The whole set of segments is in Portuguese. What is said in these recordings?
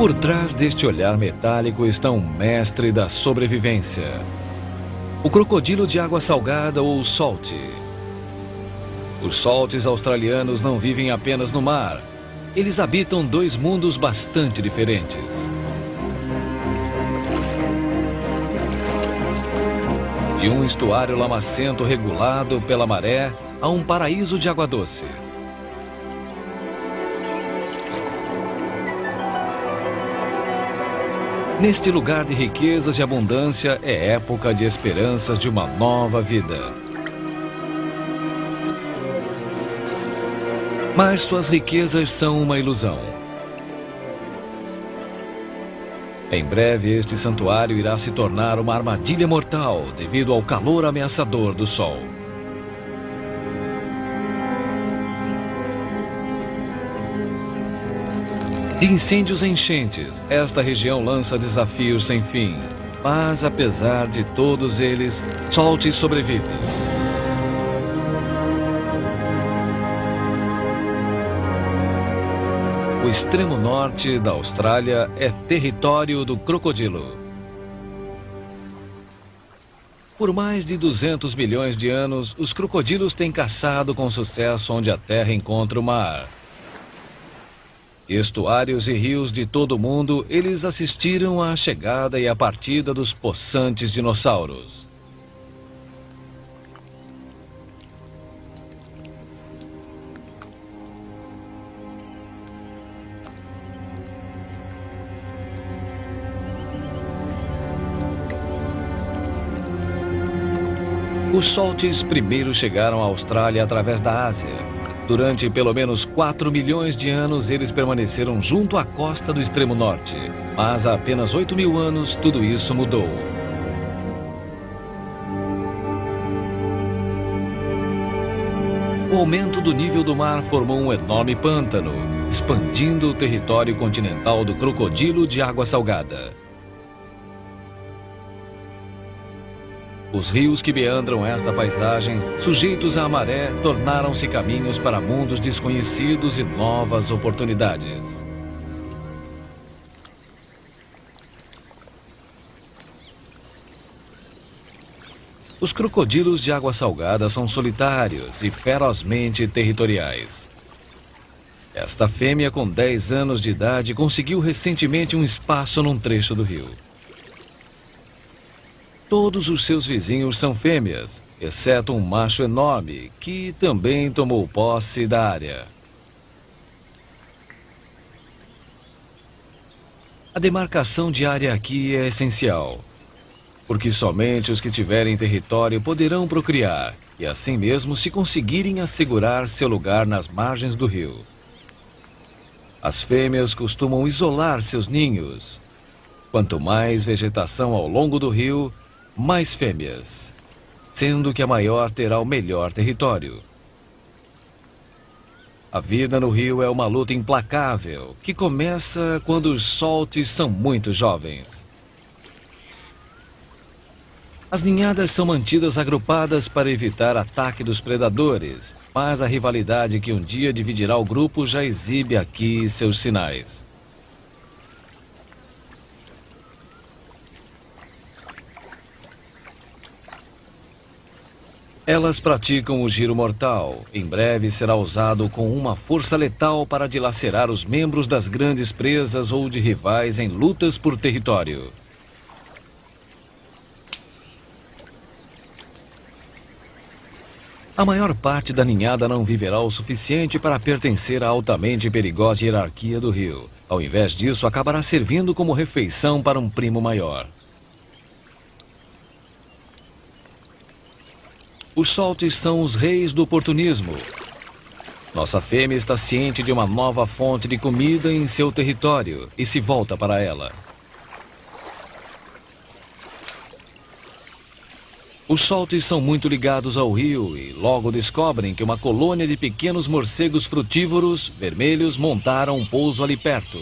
Por trás deste olhar metálico está um mestre da sobrevivência. O crocodilo de água salgada ou salt. Os salts australianos não vivem apenas no mar. Eles habitam dois mundos bastante diferentes. De um estuário lamacento regulado pela maré a um paraíso de água doce. Neste lugar de riquezas e abundância é época de esperanças de uma nova vida. Mas suas riquezas são uma ilusão. Em breve este santuário irá se tornar uma armadilha mortal devido ao calor ameaçador do sol. De incêndios e enchentes, esta região lança desafios sem fim. Mas, apesar de todos eles, Salt sobrevive. O extremo norte da Austrália é território do crocodilo. Por mais de 200 milhões de anos, os crocodilos têm caçado com sucesso onde a terra encontra o mar. Estuários e rios de todo o mundo, eles assistiram à chegada e à partida dos possantes dinossauros. Os salts primeiro chegaram à Austrália através da Ásia. Durante pelo menos 4 milhões de anos, eles permaneceram junto à costa do extremo norte. Mas há apenas 8 mil anos, tudo isso mudou. O aumento do nível do mar formou um enorme pântano, expandindo o território continental do crocodilo de água salgada. Os rios que meandram esta paisagem, sujeitos à maré, tornaram-se caminhos para mundos desconhecidos e novas oportunidades. Os crocodilos de água salgada são solitários e ferozmente territoriais. Esta fêmea com 10 anos de idade conseguiu recentemente um espaço num trecho do rio. Todos os seus vizinhos são fêmeas, exceto um macho enorme, que também tomou posse da área. A demarcação de área aqui é essencial, porque somente os que tiverem território poderão procriar, e assim mesmo se conseguirem assegurar seu lugar nas margens do rio. As fêmeas costumam isolar seus ninhos. Quanto mais vegetação ao longo do rio, mais fêmeas, sendo que a maior terá o melhor território. A vida no rio é uma luta implacável, que começa quando os salts são muito jovens. As ninhadas são mantidas agrupadas para evitar ataque dos predadores, mas a rivalidade que um dia dividirá o grupo já exibe aqui seus sinais. Elas praticam o giro mortal. Em breve será usado com uma força letal para dilacerar os membros das grandes presas ou de rivais em lutas por território. A maior parte da ninhada não viverá o suficiente para pertencer à altamente perigosa hierarquia do rio. Ao invés disso, acabará servindo como refeição para um primo maior. Os salts são os reis do oportunismo. Nossa fêmea está ciente de uma nova fonte de comida em seu território e se volta para ela. Os salts são muito ligados ao rio e logo descobrem que uma colônia de pequenos morcegos frutívoros vermelhos montaram um pouso ali perto.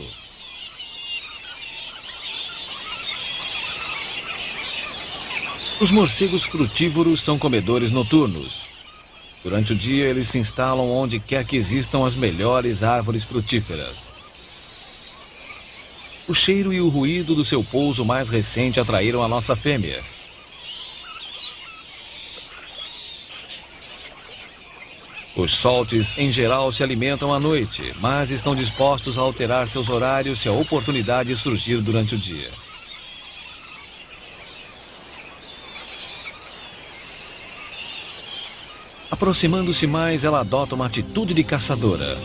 Os morcegos frutívoros são comedores noturnos. Durante o dia, eles se instalam onde quer que existam as melhores árvores frutíferas. O cheiro e o ruído do seu pouso mais recente atraíram a nossa fêmea. Os salts, em geral, se alimentam à noite, mas estão dispostos a alterar seus horários se a oportunidade surgir durante o dia. Aproximando-se mais, ela adota uma atitude de caçadora.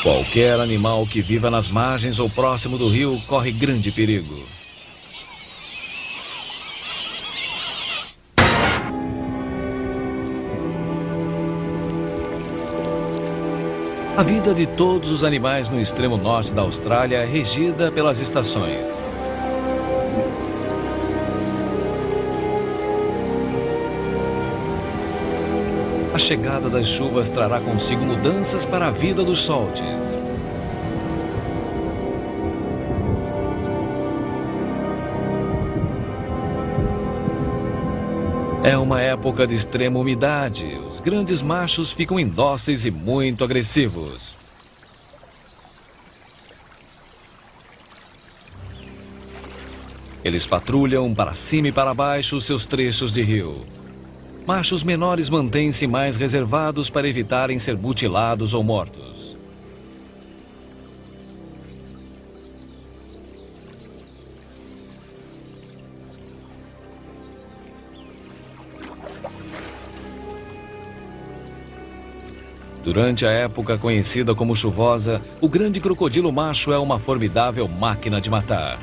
Qualquer animal que viva nas margens ou próximo do rio corre grande perigo. A vida de todos os animais no extremo norte da Austrália é regida pelas estações. A chegada das chuvas trará consigo mudanças para a vida dos salts. É uma época de extrema umidade. Os grandes machos ficam indóceis e muito agressivos. Eles patrulham para cima e para baixo seus trechos de rio. Machos menores mantêm-se mais reservados para evitarem ser mutilados ou mortos. Durante a época conhecida como chuvosa, o grande crocodilo macho é uma formidável máquina de matar.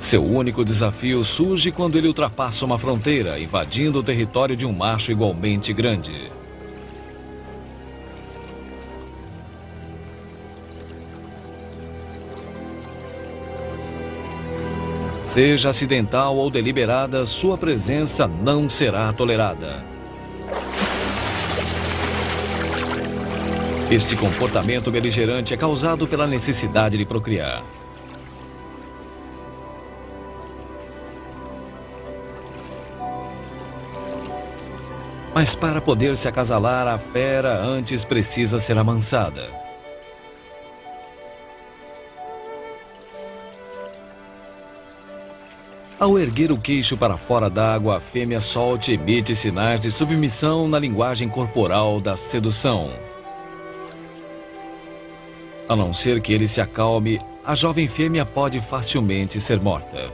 Seu único desafio surge quando ele ultrapassa uma fronteira, invadindo o território de um macho igualmente grande. Seja acidental ou deliberada, sua presença não será tolerada. Este comportamento beligerante é causado pela necessidade de procriar. Mas para poder se acasalar, a fera antes precisa ser amansada. Ao erguer o queixo para fora d'água, a fêmea salt emite sinais de submissão na linguagem corporal da sedução. A não ser que ele se acalme, a jovem fêmea pode facilmente ser morta.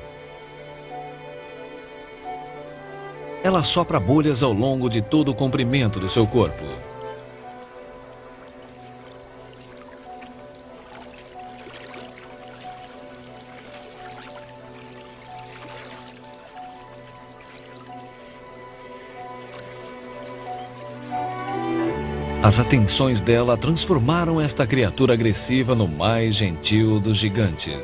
Ela sopra bolhas ao longo de todo o comprimento do seu corpo. As atenções dela transformaram esta criatura agressiva no mais gentil dos gigantes.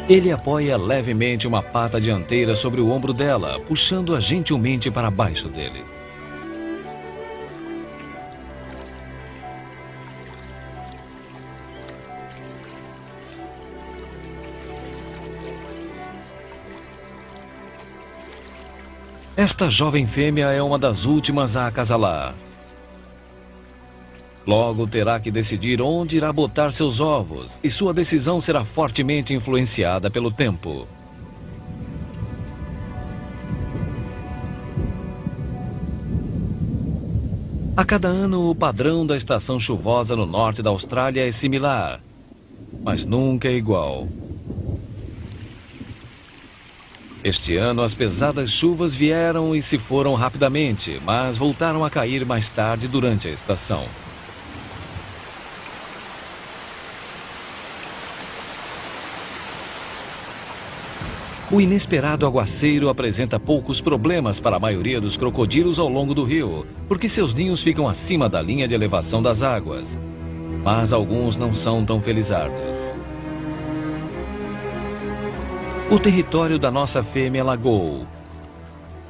Ele apoia levemente uma pata dianteira sobre o ombro dela, puxando-a gentilmente para baixo dele. Esta jovem fêmea é uma das últimas a acasalar. Logo terá que decidir onde irá botar seus ovos, e sua decisão será fortemente influenciada pelo tempo. A cada ano, o padrão da estação chuvosa no norte da Austrália é similar, mas nunca é igual. Este ano, as pesadas chuvas vieram e se foram rapidamente, mas voltaram a cair mais tarde durante a estação. O inesperado aguaceiro apresenta poucos problemas para a maioria dos crocodilos ao longo do rio, porque seus ninhos ficam acima da linha de elevação das águas. Mas alguns não são tão felizardos. O território da nossa fêmea lagou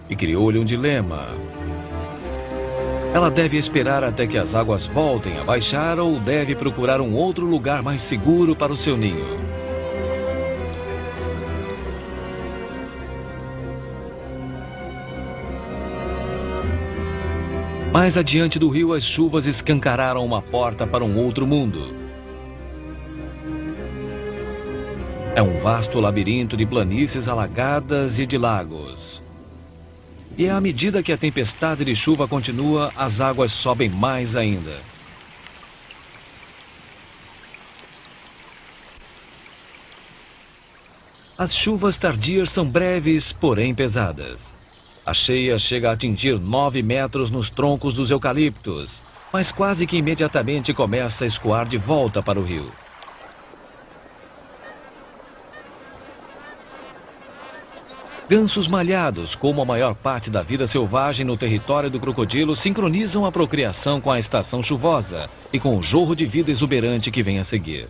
e criou-lhe um dilema. Ela deve esperar até que as águas voltem a baixar ou deve procurar um outro lugar mais seguro para o seu ninho. Mais adiante do rio, as chuvas escancararam uma porta para um outro mundo. É um vasto labirinto de planícies alagadas e de lagos. E à medida que a tempestade de chuva continua, as águas sobem mais ainda. As chuvas tardias são breves, porém pesadas. A cheia chega a atingir 9 metros nos troncos dos eucaliptos, mas quase que imediatamente começa a escoar de volta para o rio. Gansos malhados, como a maior parte da vida selvagem no território do crocodilo, sincronizam a procriação com a estação chuvosa e com o jorro de vida exuberante que vem a seguir.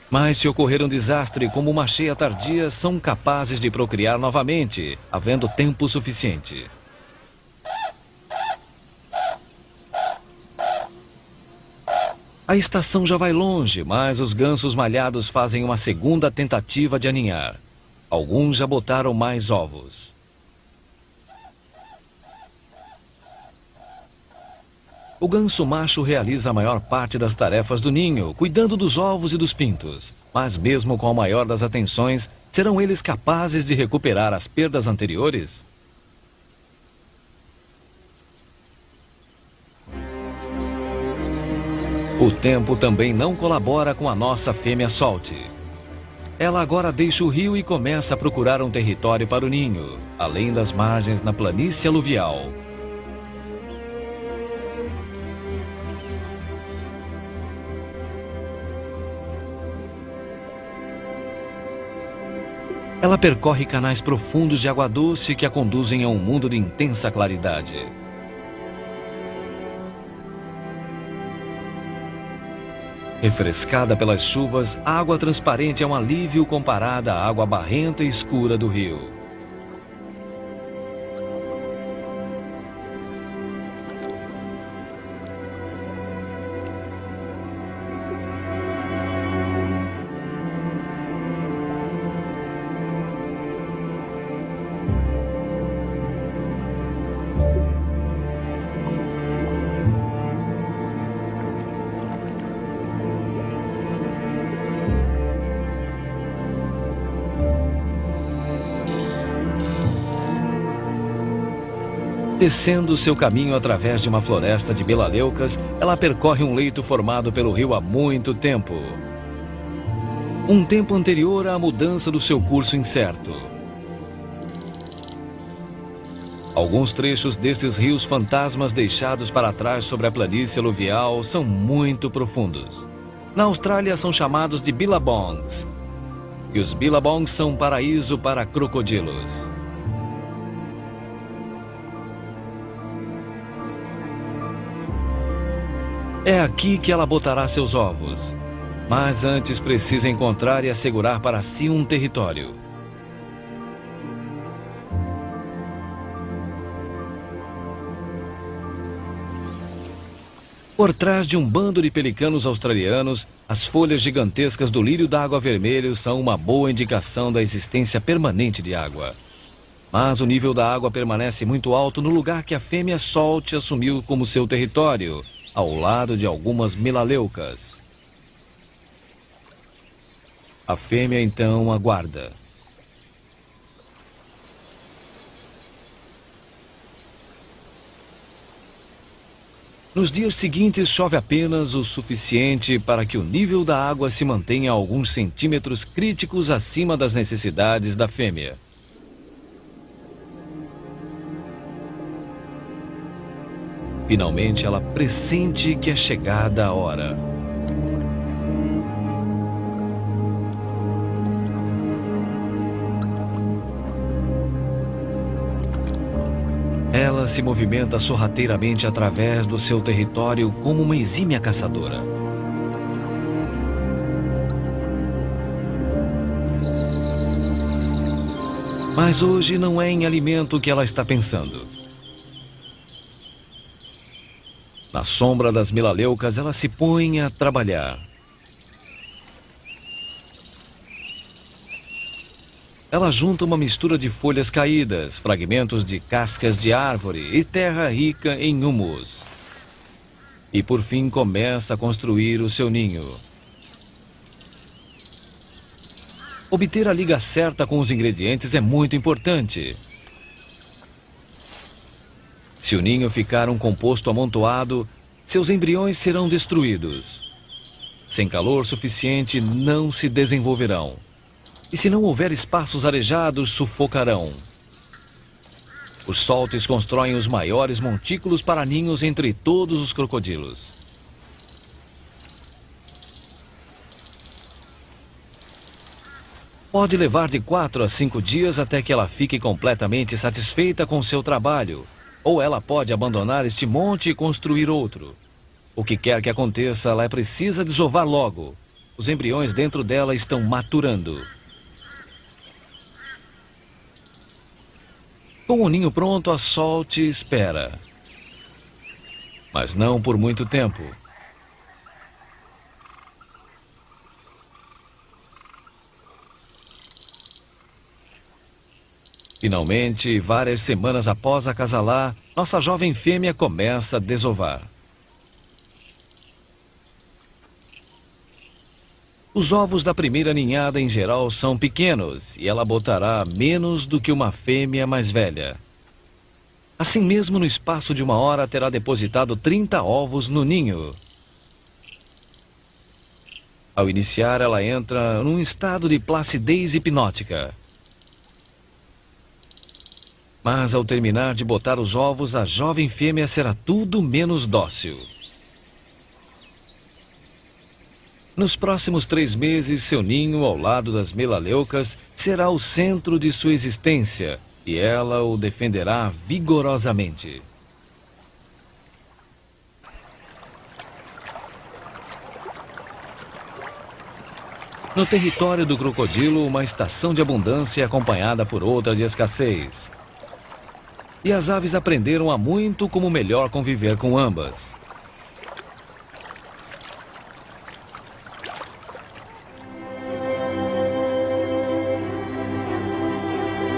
Mas se ocorrer um desastre como uma cheia tardia, são capazes de procriar novamente, havendo tempo suficiente. A estação já vai longe, mas os gansos malhados fazem uma segunda tentativa de aninhar. Alguns já botaram mais ovos. O ganso macho realiza a maior parte das tarefas do ninho, cuidando dos ovos e dos pintos. Mas mesmo com a maior das atenções, serão eles capazes de recuperar as perdas anteriores? O tempo também não colabora com a nossa fêmea Solte. Ela agora deixa o rio e começa a procurar um território para o ninho, além das margens na planície aluvial. Ela percorre canais profundos de água doce que a conduzem a um mundo de intensa claridade. Refrescada pelas chuvas, a água transparente é um alívio comparada à água barrenta e escura do rio. Descendo seu caminho através de uma floresta de melaleucas, ela percorre um leito formado pelo rio há muito tempo. Um tempo anterior à mudança do seu curso incerto. Alguns trechos destes rios fantasmas deixados para trás sobre a planície aluvial são muito profundos. Na Austrália são chamados de billabongs. E os billabongs são um paraíso para crocodilos. É aqui que ela botará seus ovos. Mas antes precisa encontrar e assegurar para si um território. Por trás de um bando de pelicanos australianos, as folhas gigantescas do lírio d'água vermelho são uma boa indicação da existência permanente de água. Mas o nível da água permanece muito alto no lugar que a fêmea Solte assumiu como seu território, ao lado de algumas melaleucas. A fêmea então aguarda. Nos dias seguintes chove apenas o suficiente para que o nível da água se mantenha a alguns centímetros críticos acima das necessidades da fêmea. Finalmente ela pressente que é chegada a hora. ela se movimenta sorrateiramente através do seu território como uma exímia caçadora. Mas hoje não é em alimento que ela está pensando. Na sombra das melaleucas, ela se põe a trabalhar. Ela junta uma mistura de folhas caídas, fragmentos de cascas de árvore e terra rica em humus. E por fim começa a construir o seu ninho. Obter a liga certa com os ingredientes é muito importante. Se o ninho ficar um composto amontoado, seus embriões serão destruídos. Sem calor suficiente, não se desenvolverão. E se não houver espaços arejados, sufocarão. Os soltes constroem os maiores montículos para ninhos entre todos os crocodilos. Pode levar de 4 a 5 dias até que ela fique completamente satisfeita com seu trabalho. Ou ela pode abandonar este monte e construir outro. O que quer que aconteça, ela precisa desovar logo. Os embriões dentro dela estão maturando. Com o ninho pronto, a Salt espera. Mas não por muito tempo. Finalmente, várias semanas após acasalar, nossa jovem fêmea começa a desovar. Os ovos da primeira ninhada em geral são pequenos e ela botará menos do que uma fêmea mais velha. Assim mesmo, no espaço de 1 hora, terá depositado 30 ovos no ninho. Ao iniciar, ela entra num estado de placidez hipnótica. Mas ao terminar de botar os ovos, a jovem fêmea será tudo menos dócil. Nos próximos 3 meses, seu ninho ao lado das melaleucas será o centro de sua existência e ela o defenderá vigorosamente. No território do crocodilo, uma estação de abundância é acompanhada por outra de escassez. E as aves aprenderam há muito como melhor conviver com ambas.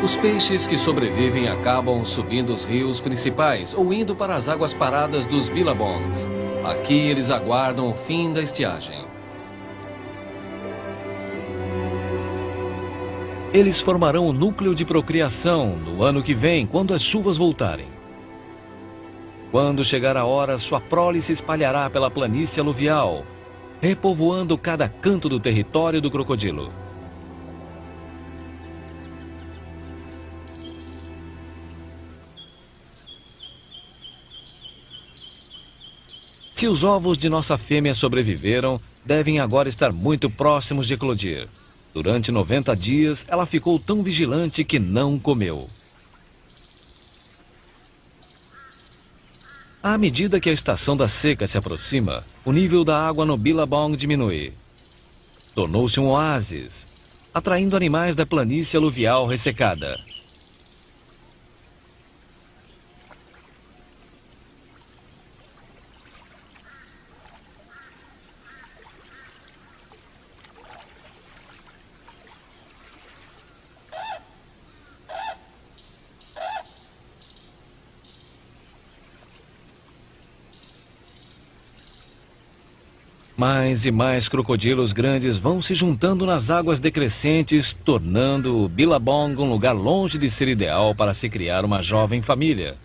Os peixes que sobrevivem acabam subindo os rios principais ou indo para as águas paradas dos billabongs. Aqui eles aguardam o fim da estiagem. Eles formarão o núcleo de procriação no ano que vem, quando as chuvas voltarem. Quando chegar a hora, sua prole se espalhará pela planície aluvial, repovoando cada canto do território do crocodilo. Se os ovos de nossa fêmea sobreviveram, devem agora estar muito próximos de eclodir. Durante 90 dias, ela ficou tão vigilante que não comeu. À medida que a estação da seca se aproxima, o nível da água no Billabong diminui. Tornou-se um oásis, atraindo animais da planície aluvial ressecada. Mais e mais crocodilos grandes vão se juntando nas águas decrescentes, tornando o Billabong um lugar longe de ser ideal para se criar uma jovem família.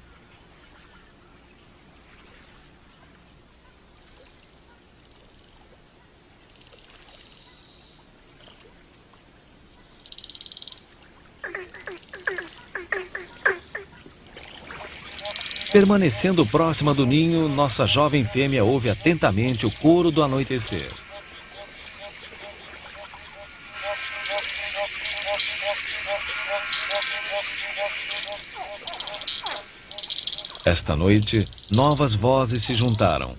Permanecendo próxima do ninho, nossa jovem fêmea ouve atentamente o coro do anoitecer. Esta noite, novas vozes se juntaram.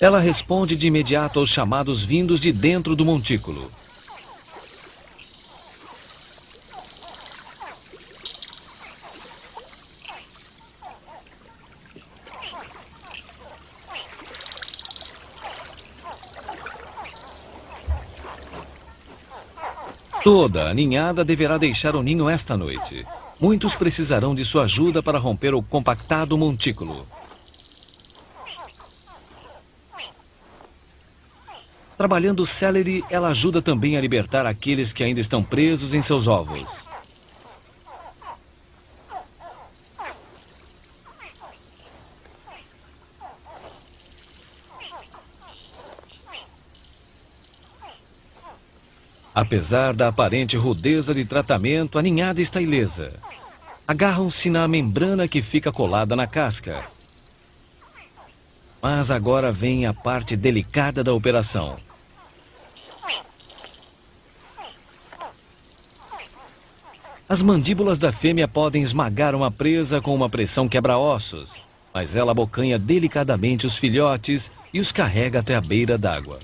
Ela responde de imediato aos chamados vindos de dentro do montículo. Toda a ninhada deverá deixar o ninho esta noite. Muitos precisarão de sua ajuda para romper o compactado montículo. Trabalhando celery, ela ajuda também a libertar aqueles que ainda estão presos em seus ovos. Apesar da aparente rudeza de tratamento, a ninhada está ilesa. Agarram-se na membrana que fica colada na casca. Mas agora vem a parte delicada da operação. As mandíbulas da fêmea podem esmagar uma presa com uma pressão quebra-ossos, mas ela abocanha delicadamente os filhotes e os carrega até a beira d'água.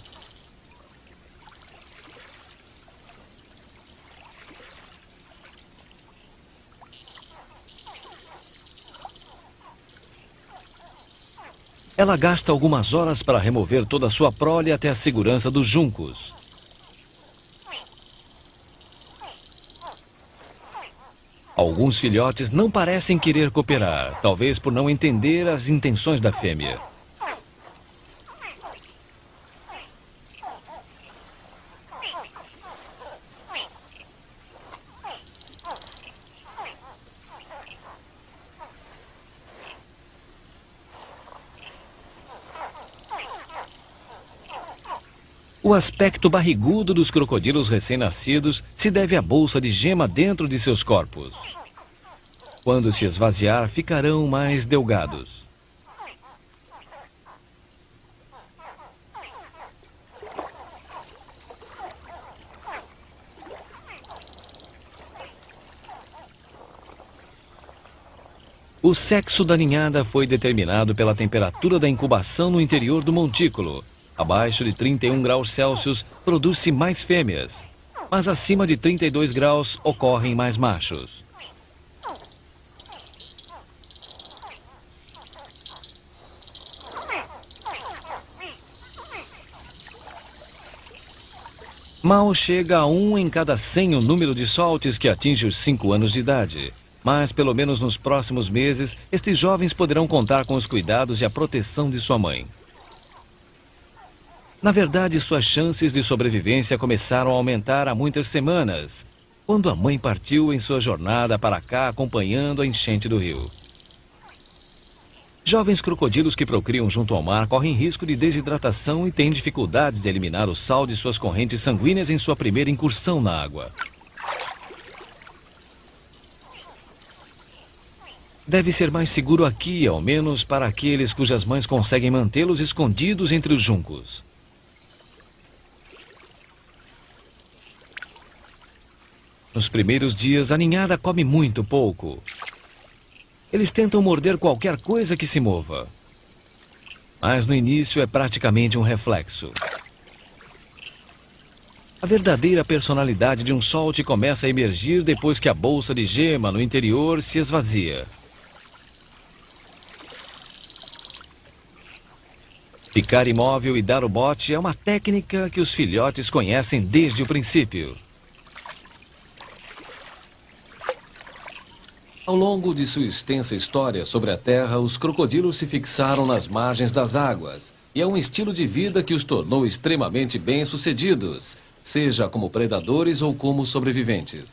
Ela gasta algumas horas para remover toda a sua prole até a segurança dos juncos. Alguns filhotes não parecem querer cooperar, talvez por não entender as intenções da fêmea. O aspecto barrigudo dos crocodilos recém-nascidos se deve à bolsa de gema dentro de seus corpos. Quando se esvaziar, ficarão mais delgados. O sexo da ninhada foi determinado pela temperatura da incubação no interior do montículo. Abaixo de 31 graus Celsius, produz-se mais fêmeas, mas acima de 32 graus ocorrem mais machos. Mal chega a 1 em cada 100 o número de soltes que atinge os 5 anos de idade. Mas, pelo menos nos próximos meses, estes jovens poderão contar com os cuidados e a proteção de sua mãe. Na verdade, suas chances de sobrevivência começaram a aumentar há muitas semanas, quando a mãe partiu em sua jornada para cá acompanhando a enchente do rio. Jovens crocodilos que procriam junto ao mar correm risco de desidratação e têm dificuldades de eliminar o sal de suas correntes sanguíneas em sua primeira incursão na água. Deve ser mais seguro aqui, ao menos para aqueles cujas mães conseguem mantê-los escondidos entre os juncos. Nos primeiros dias, a ninhada come muito pouco. Eles tentam morder qualquer coisa que se mova. Mas no início é praticamente um reflexo. A verdadeira personalidade de um solte começa a emergir depois que a bolsa de gema no interior se esvazia. Ficar imóvel e dar o bote é uma técnica que os filhotes conhecem desde o princípio. Ao longo de sua extensa história sobre a Terra, os crocodilos se fixaram nas margens das águas, e é um estilo de vida que os tornou extremamente bem-sucedidos, seja como predadores ou como sobreviventes.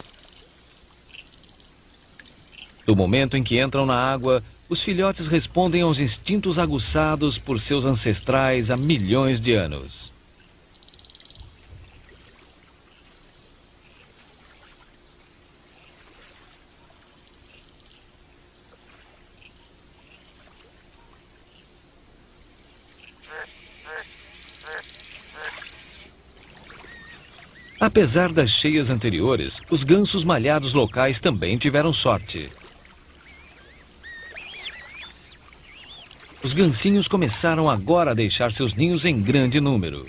No momento em que entram na água, os filhotes respondem aos instintos aguçados por seus ancestrais há milhões de anos. Apesar das cheias anteriores, os gansos malhados locais também tiveram sorte. Os gansinhos começaram agora a deixar seus ninhos em grande número.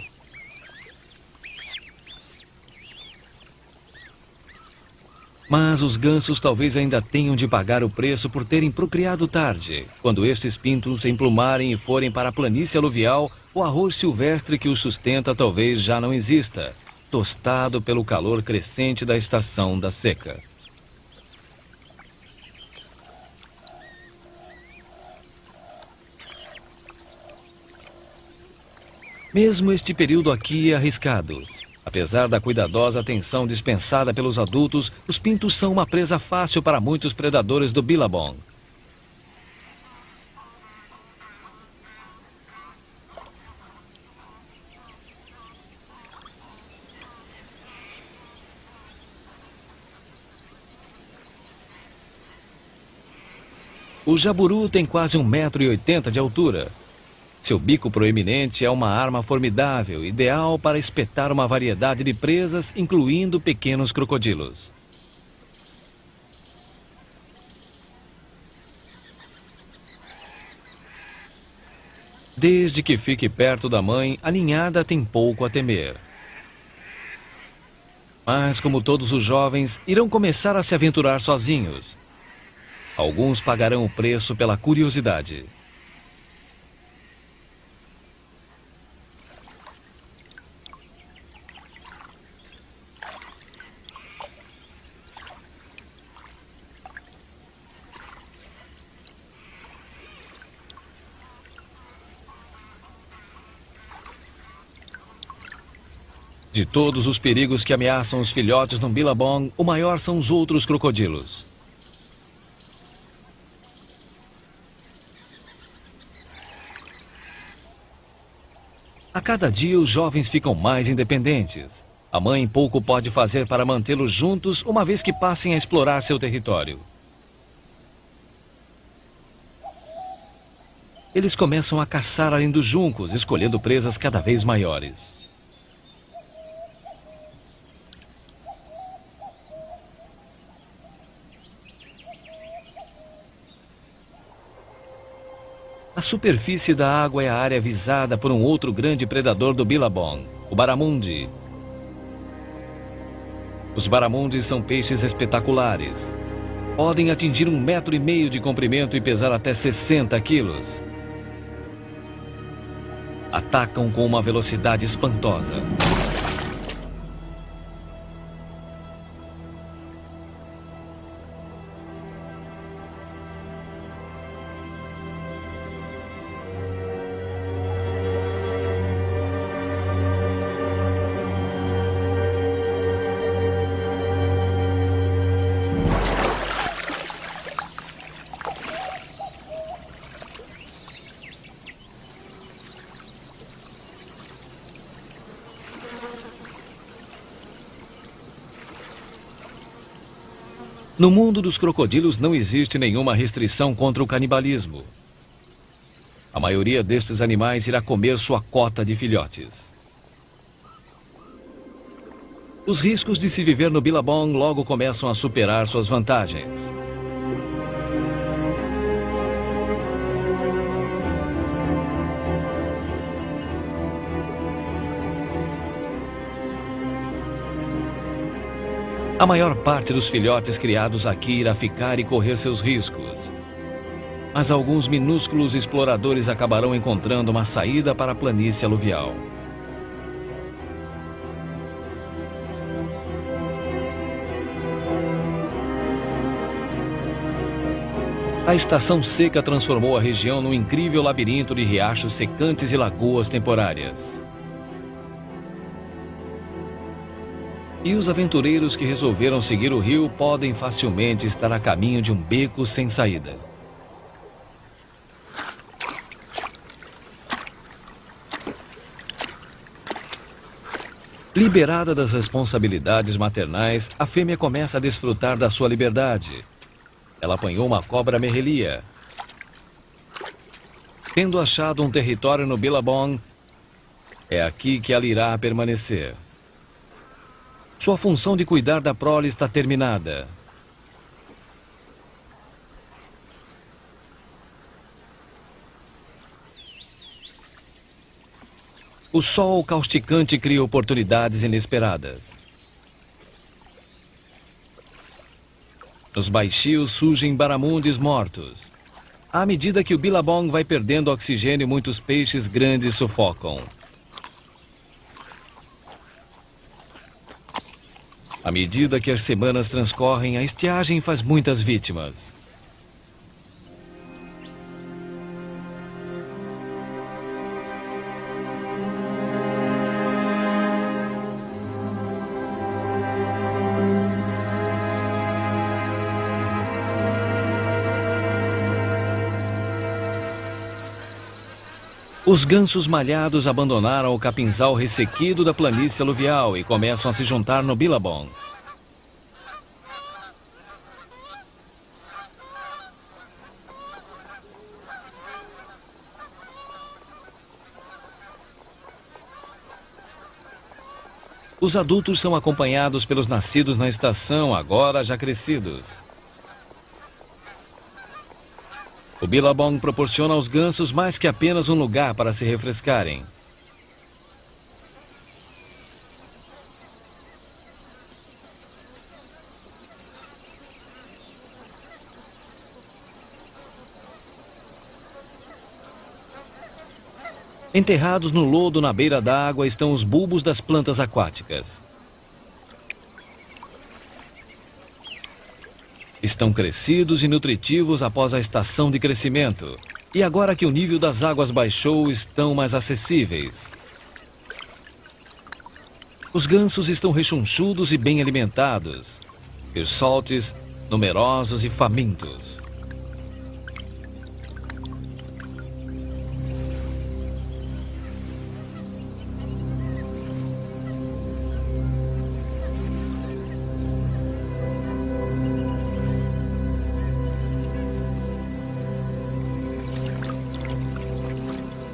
Mas os gansos talvez ainda tenham de pagar o preço por terem procriado tarde. Quando estes pintos se emplumarem e forem para a planície aluvial, o arroz silvestre que os sustenta talvez já não exista, tostado pelo calor crescente da estação da seca. Mesmo este período aqui é arriscado. Apesar da cuidadosa atenção dispensada pelos adultos, os pintos são uma presa fácil para muitos predadores do Billabong. O jaburu tem quase 1,80 m de altura. Seu bico proeminente é uma arma formidável, ideal para espetar uma variedade de presas, incluindo pequenos crocodilos. Desde que fique perto da mãe, a ninhada tem pouco a temer. Mas, como todos os jovens, irão começar a se aventurar sozinhos. Alguns pagarão o preço pela curiosidade. De todos os perigos que ameaçam os filhotes no Billabong, o maior são os outros crocodilos. A cada dia, os jovens ficam mais independentes. A mãe pouco pode fazer para mantê-los juntos, uma vez que passem a explorar seu território. Eles começam a caçar além dos juncos, escolhendo presas cada vez maiores. A superfície da água é a área visada por um outro grande predador do Billabong, o baramundi. Os baramundis são peixes espetaculares. Podem atingir 1,5 m de comprimento e pesar até 60 quilos. Atacam com uma velocidade espantosa. No mundo dos crocodilos não existe nenhuma restrição contra o canibalismo. A maioria destes animais irá comer sua cota de filhotes. Os riscos de se viver no Billabong logo começam a superar suas vantagens. A maior parte dos filhotes criados aqui irá ficar e correr seus riscos. Mas alguns minúsculos exploradores acabarão encontrando uma saída para a planície aluvial. A estação seca transformou a região num incrível labirinto de riachos secantes e lagoas temporárias. E os aventureiros que resolveram seguir o rio podem facilmente estar a caminho de um beco sem saída. Liberada das responsabilidades maternais, a fêmea começa a desfrutar da sua liberdade. Ela apanhou uma cobra merrelia. Tendo achado um território no Billabong, é aqui que ela irá permanecer. Sua função de cuidar da prole está terminada. O sol causticante cria oportunidades inesperadas. Nos baixios surgem barramundes mortos. À medida que o Billabong vai perdendo oxigênio, muitos peixes grandes sufocam. À medida que as semanas transcorrem, a estiagem faz muitas vítimas. Os gansos malhados abandonaram o capinzal ressequido da planície aluvial e começam a se juntar no Billabong. Os adultos são acompanhados pelos nascidos na estação, agora já crescidos. O Billabong proporciona aos gansos mais que apenas um lugar para se refrescarem. Enterrados no lodo na beira d'água estão os bulbos das plantas aquáticas. Estão crescidos e nutritivos após a estação de crescimento. E agora que o nível das águas baixou, estão mais acessíveis. Os gansos estão rechonchudos e bem alimentados. E os saltes, numerosos e famintos.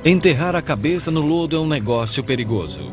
Enterrar a cabeça no lodo é um negócio perigoso.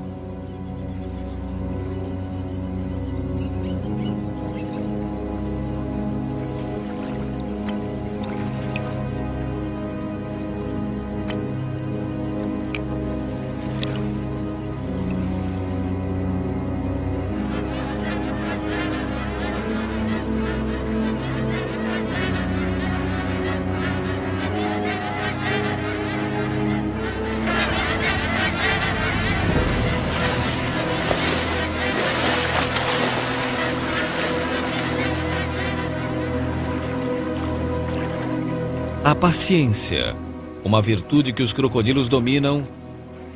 A paciência, uma virtude que os crocodilos dominam,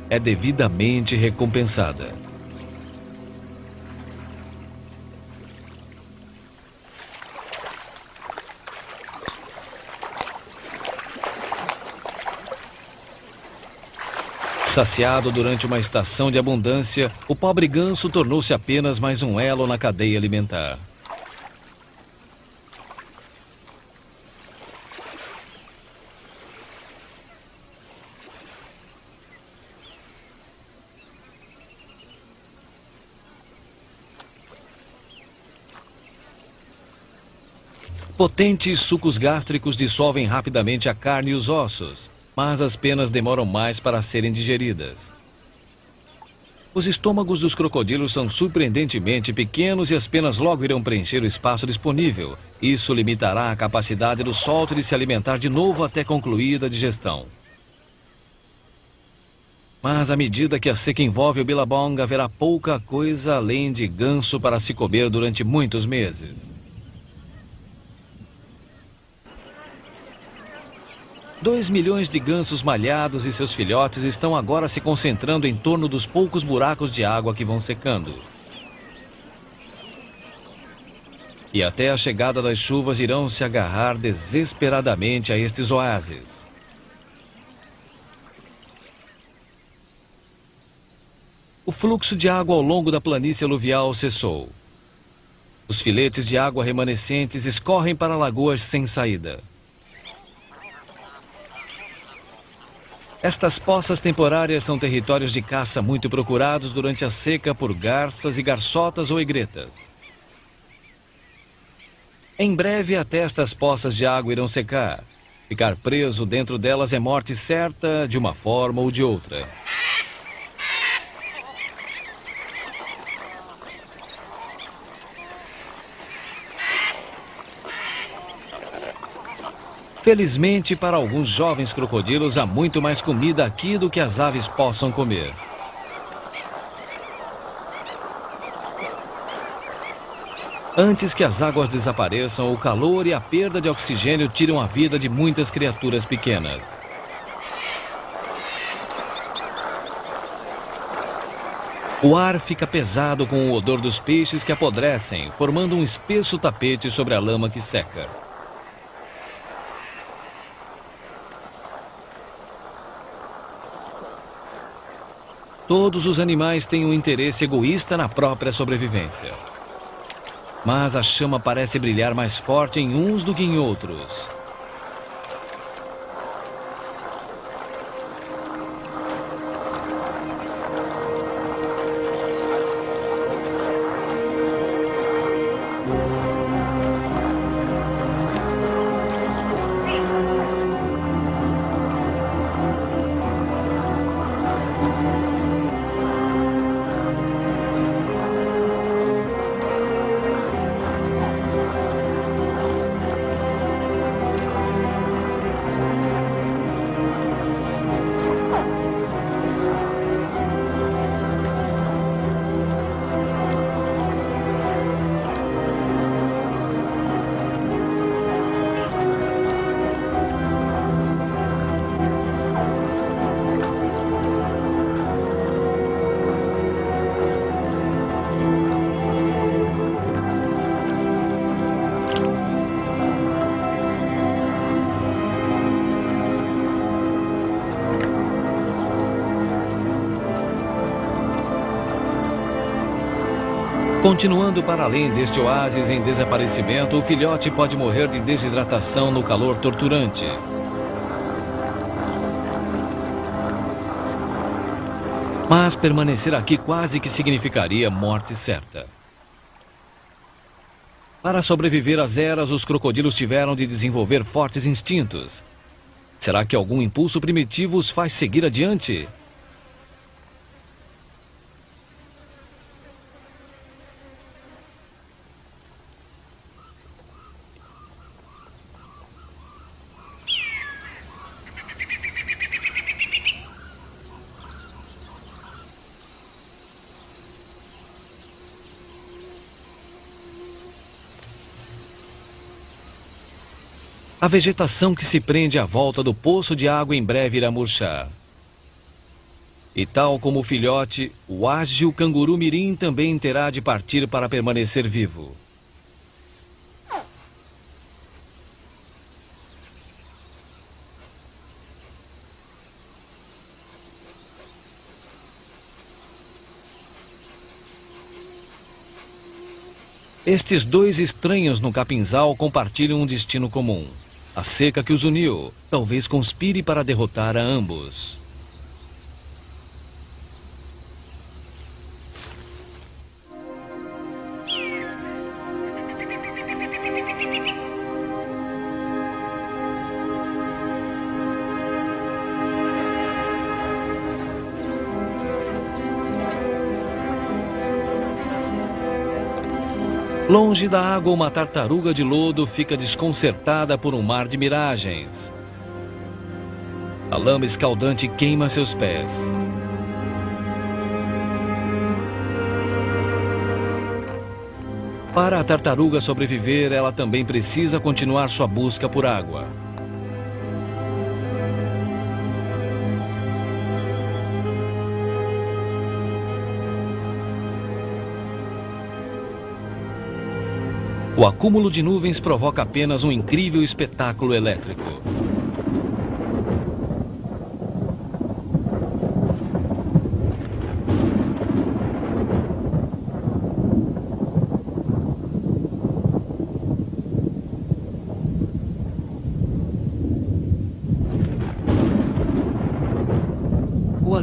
é devidamente recompensada. Saciado durante uma estação de abundância, o pobre ganso tornou-se apenas mais um elo na cadeia alimentar. Potentes sucos gástricos dissolvem rapidamente a carne e os ossos, mas as penas demoram mais para serem digeridas. Os estômagos dos crocodilos são surpreendentemente pequenos e as penas logo irão preencher o espaço disponível. Isso limitará a capacidade do solto de se alimentar de novo até concluída a digestão. Mas à medida que a seca envolve o Billabong, haverá pouca coisa além de ganso para se comer durante muitos meses. 2 milhões de gansos malhados e seus filhotes estão agora se concentrando em torno dos poucos buracos de água que vão secando. E até a chegada das chuvas irão se agarrar desesperadamente a estes oásis. O fluxo de água ao longo da planície aluvial cessou. Os filetes de água remanescentes escorrem para lagoas sem saída. Estas poças temporárias são territórios de caça muito procurados durante a seca por garças e garçotas ou egretas. Em breve, até estas poças de água irão secar. Ficar preso dentro delas é morte certa, de uma forma ou de outra. Felizmente, para alguns jovens crocodilos, há muito mais comida aqui do que as aves possam comer. Antes que as águas desapareçam, o calor e a perda de oxigênio tiram a vida de muitas criaturas pequenas. O ar fica pesado com o odor dos peixes que apodrecem, formando um espesso tapete sobre a lama que seca. Todos os animais têm um interesse egoísta na própria sobrevivência. Mas a chama parece brilhar mais forte em uns do que em outros. Continuando para além deste oásis em desaparecimento, o filhote pode morrer de desidratação no calor torturante. Mas permanecer aqui quase que significaria morte certa. Para sobreviver às eras, os crocodilos tiveram de desenvolver fortes instintos. Será que algum impulso primitivo os faz seguir adiante? A vegetação que se prende à volta do poço de água em breve irá murchar. E tal como o filhote, o ágil canguru mirim também terá de partir para permanecer vivo. Estes dois estranhos no capinzal compartilham um destino comum. A seca que os uniu talvez conspire para derrotar a ambos. Longe da água, uma tartaruga de lodo fica desconcertada por um mar de miragens. A lama escaldante queima seus pés. Para a tartaruga sobreviver, ela também precisa continuar sua busca por água. O acúmulo de nuvens provoca apenas um incrível espetáculo elétrico.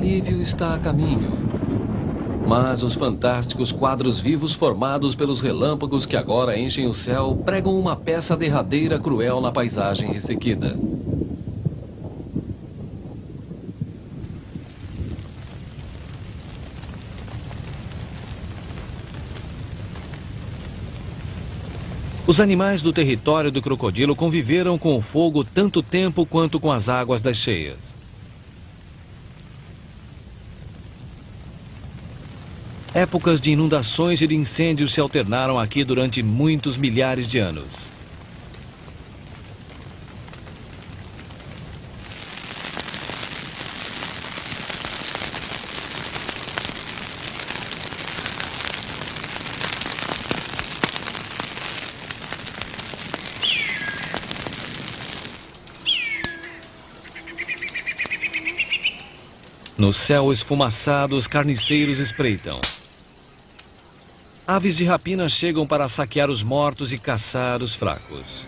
alívio está a caminho. Mas os fantásticos quadros vivos formados pelos relâmpagos que agora enchem o céu pregam uma peça derradeira cruel na paisagem ressequida. Os animais do território do crocodilo conviveram com o fogo tanto tempo quanto com as águas das cheias. Épocas de inundações e de incêndios se alternaram aqui durante muitos milhares de anos. No céu esfumaçado, os carniceiros espreitam. Aves de rapina chegam para saquear os mortos e caçar os fracos.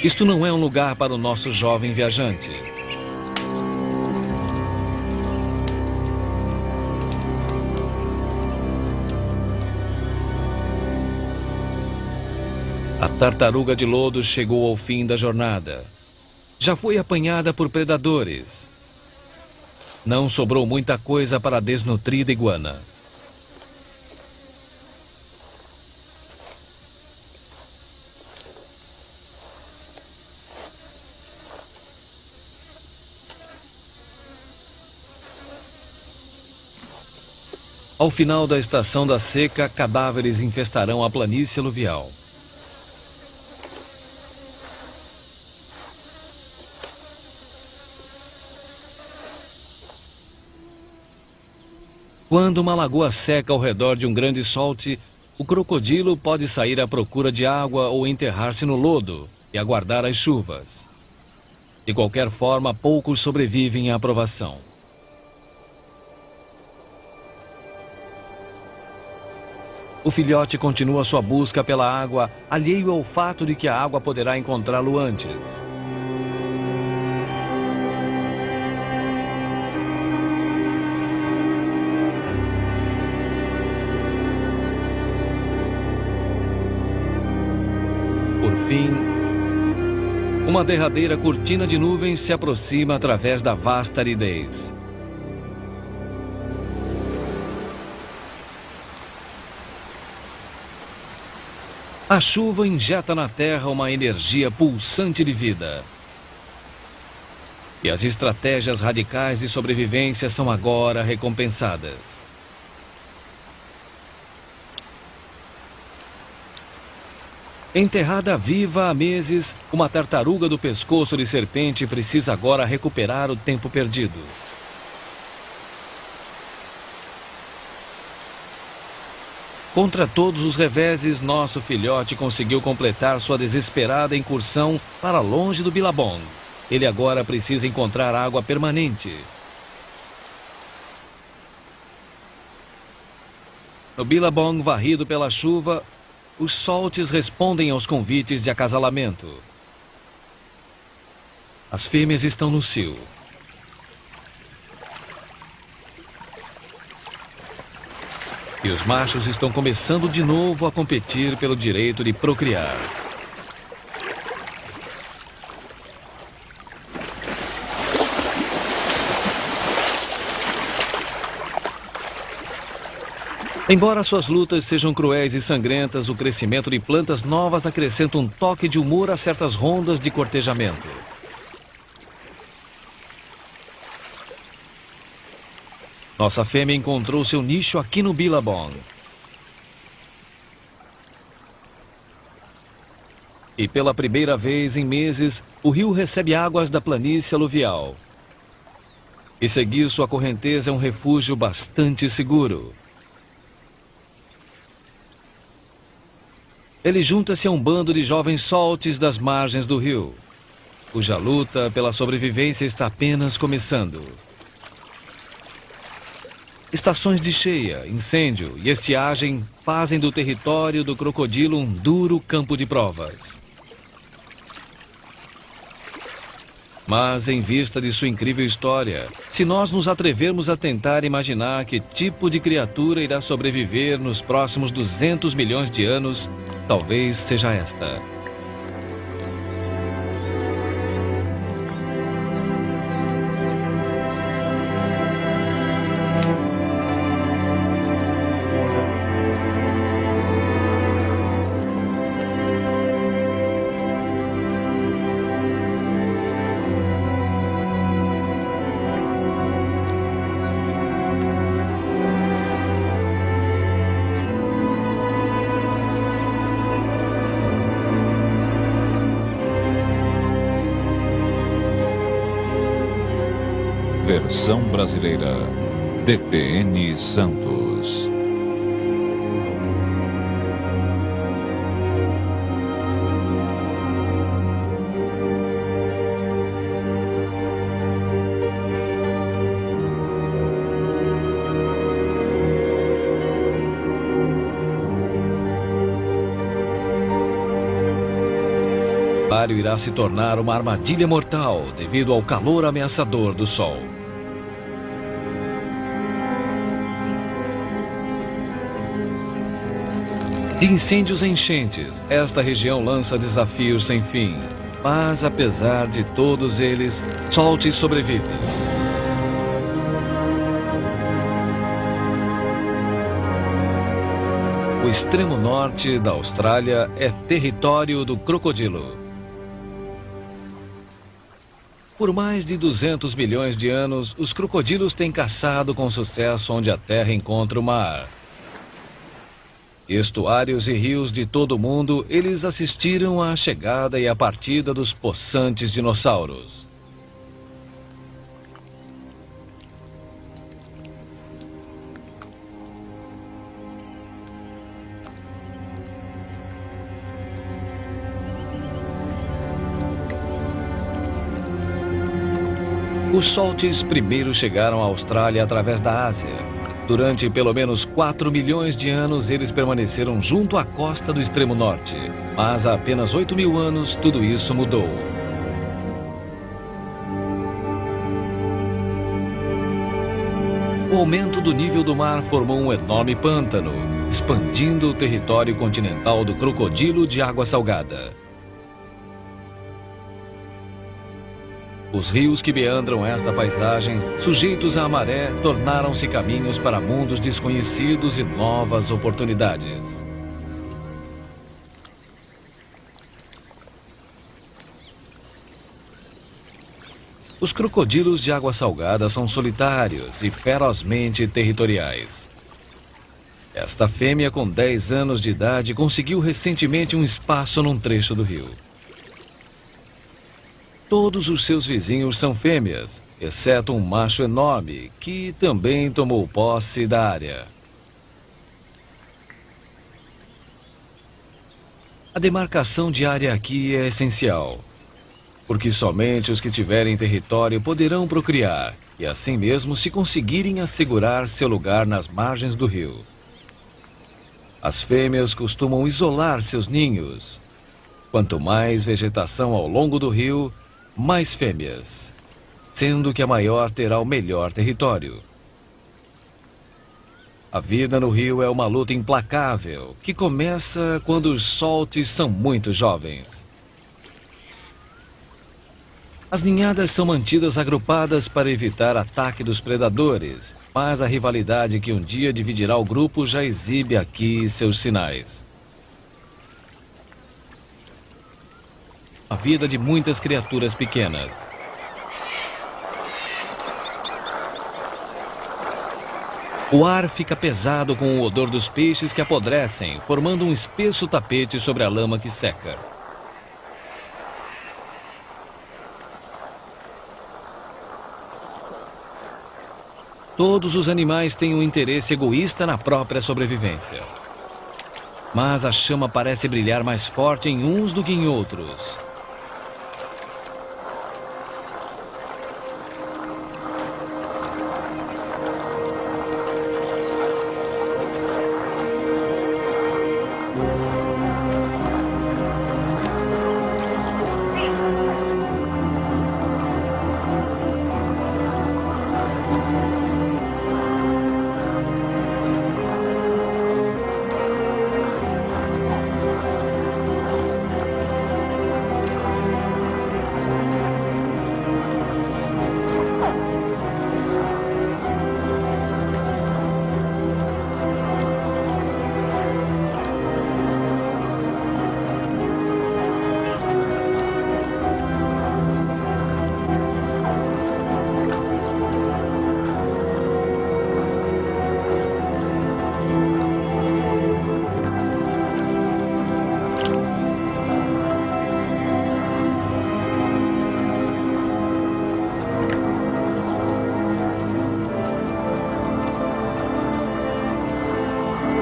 Isto não é um lugar para o nosso jovem viajante. A tartaruga de lodo chegou ao fim da jornada. Já foi apanhada por predadores. Não sobrou muita coisa para a desnutrida iguana. Ao final da estação da seca, cadáveres infestarão a planície aluvial. Quando uma lagoa seca ao redor de um grande solte, o crocodilo pode sair à procura de água ou enterrar-se no lodo e aguardar as chuvas. De qualquer forma, poucos sobrevivem à provação. O filhote continua sua busca pela água, alheio ao fato de que a água poderá encontrá-lo antes. Por fim, uma derradeira cortina de nuvens se aproxima através da vasta aridez. A chuva injeta na terra uma energia pulsante de vida. E as estratégias radicais de sobrevivência são agora recompensadas. Enterrada viva há meses, uma tartaruga do pescoço de serpente precisa agora recuperar o tempo perdido. Contra todos os reveses, nosso filhote conseguiu completar sua desesperada incursão para longe do Billabong. Ele agora precisa encontrar água permanente. No Billabong varrido pela chuva, os soltes respondem aos convites de acasalamento. As fêmeas estão no cio. E os machos estão começando de novo a competir pelo direito de procriar. Embora suas lutas sejam cruéis e sangrentas, o crescimento de plantas novas acrescenta um toque de humor a certas rondas de cortejamento. Nossa fêmea encontrou seu nicho aqui no Billabong. E pela primeira vez em meses, o rio recebe águas da planície aluvial. E seguir sua correnteza é um refúgio bastante seguro. Ele junta-se a um bando de jovens soltes das margens do rio, cuja luta pela sobrevivência está apenas começando. Estações de cheia, incêndio e estiagem fazem do território do crocodilo um duro campo de provas. Mas, em vista de sua incrível história, se nós nos atrevermos a tentar imaginar que tipo de criatura irá sobreviver nos próximos 200 milhões de anos, talvez seja esta. Versão brasileira, DPN Santos. O Aquário irá se tornar uma armadilha mortal devido ao calor ameaçador do Sol. De incêndios a enchentes, esta região lança desafios sem fim. Mas, apesar de todos eles, Salty sobrevive. O extremo norte da Austrália é território do crocodilo. Por mais de 200 milhões de anos, os crocodilos têm caçado com sucesso onde a terra encontra o mar. Estuários e rios de todo o mundo, eles assistiram à chegada e à partida dos possantes dinossauros. Os Salties primeiro chegaram à Austrália através da Ásia. Durante pelo menos 4 milhões de anos, eles permaneceram junto à costa do extremo norte. Mas há apenas 8 mil anos, tudo isso mudou. O aumento do nível do mar formou um enorme pântano, expandindo o território continental do crocodilo de água salgada. Os rios que meandram esta paisagem, sujeitos à maré, tornaram-se caminhos para mundos desconhecidos e novas oportunidades. Os crocodilos de água salgada são solitários e ferozmente territoriais. Esta fêmea, com 10 anos de idade, conseguiu recentemente um espaço num trecho do rio. Todos os seus vizinhos são fêmeas, exceto um macho enorme, que também tomou posse da área. A demarcação de área aqui é essencial, porque somente os que tiverem território poderão procriar, e assim mesmo se conseguirem assegurar seu lugar nas margens do rio. As fêmeas costumam isolar seus ninhos. Quanto mais vegetação ao longo do rio, mais fêmeas, sendo que a maior terá o melhor território. A vida no rio é uma luta implacável, que começa quando os Salties são muito jovens. As ninhadas são mantidas agrupadas para evitar ataque dos predadores, mas a rivalidade que um dia dividirá o grupo já exibe aqui seus sinais. A vida de muitas criaturas pequenas. O ar fica pesado com o odor dos peixes que apodrecem, formando um espesso tapete sobre a lama que seca. Todos os animais têm um interesse egoísta na própria sobrevivência. Mas a chama parece brilhar mais forte em uns do que em outros.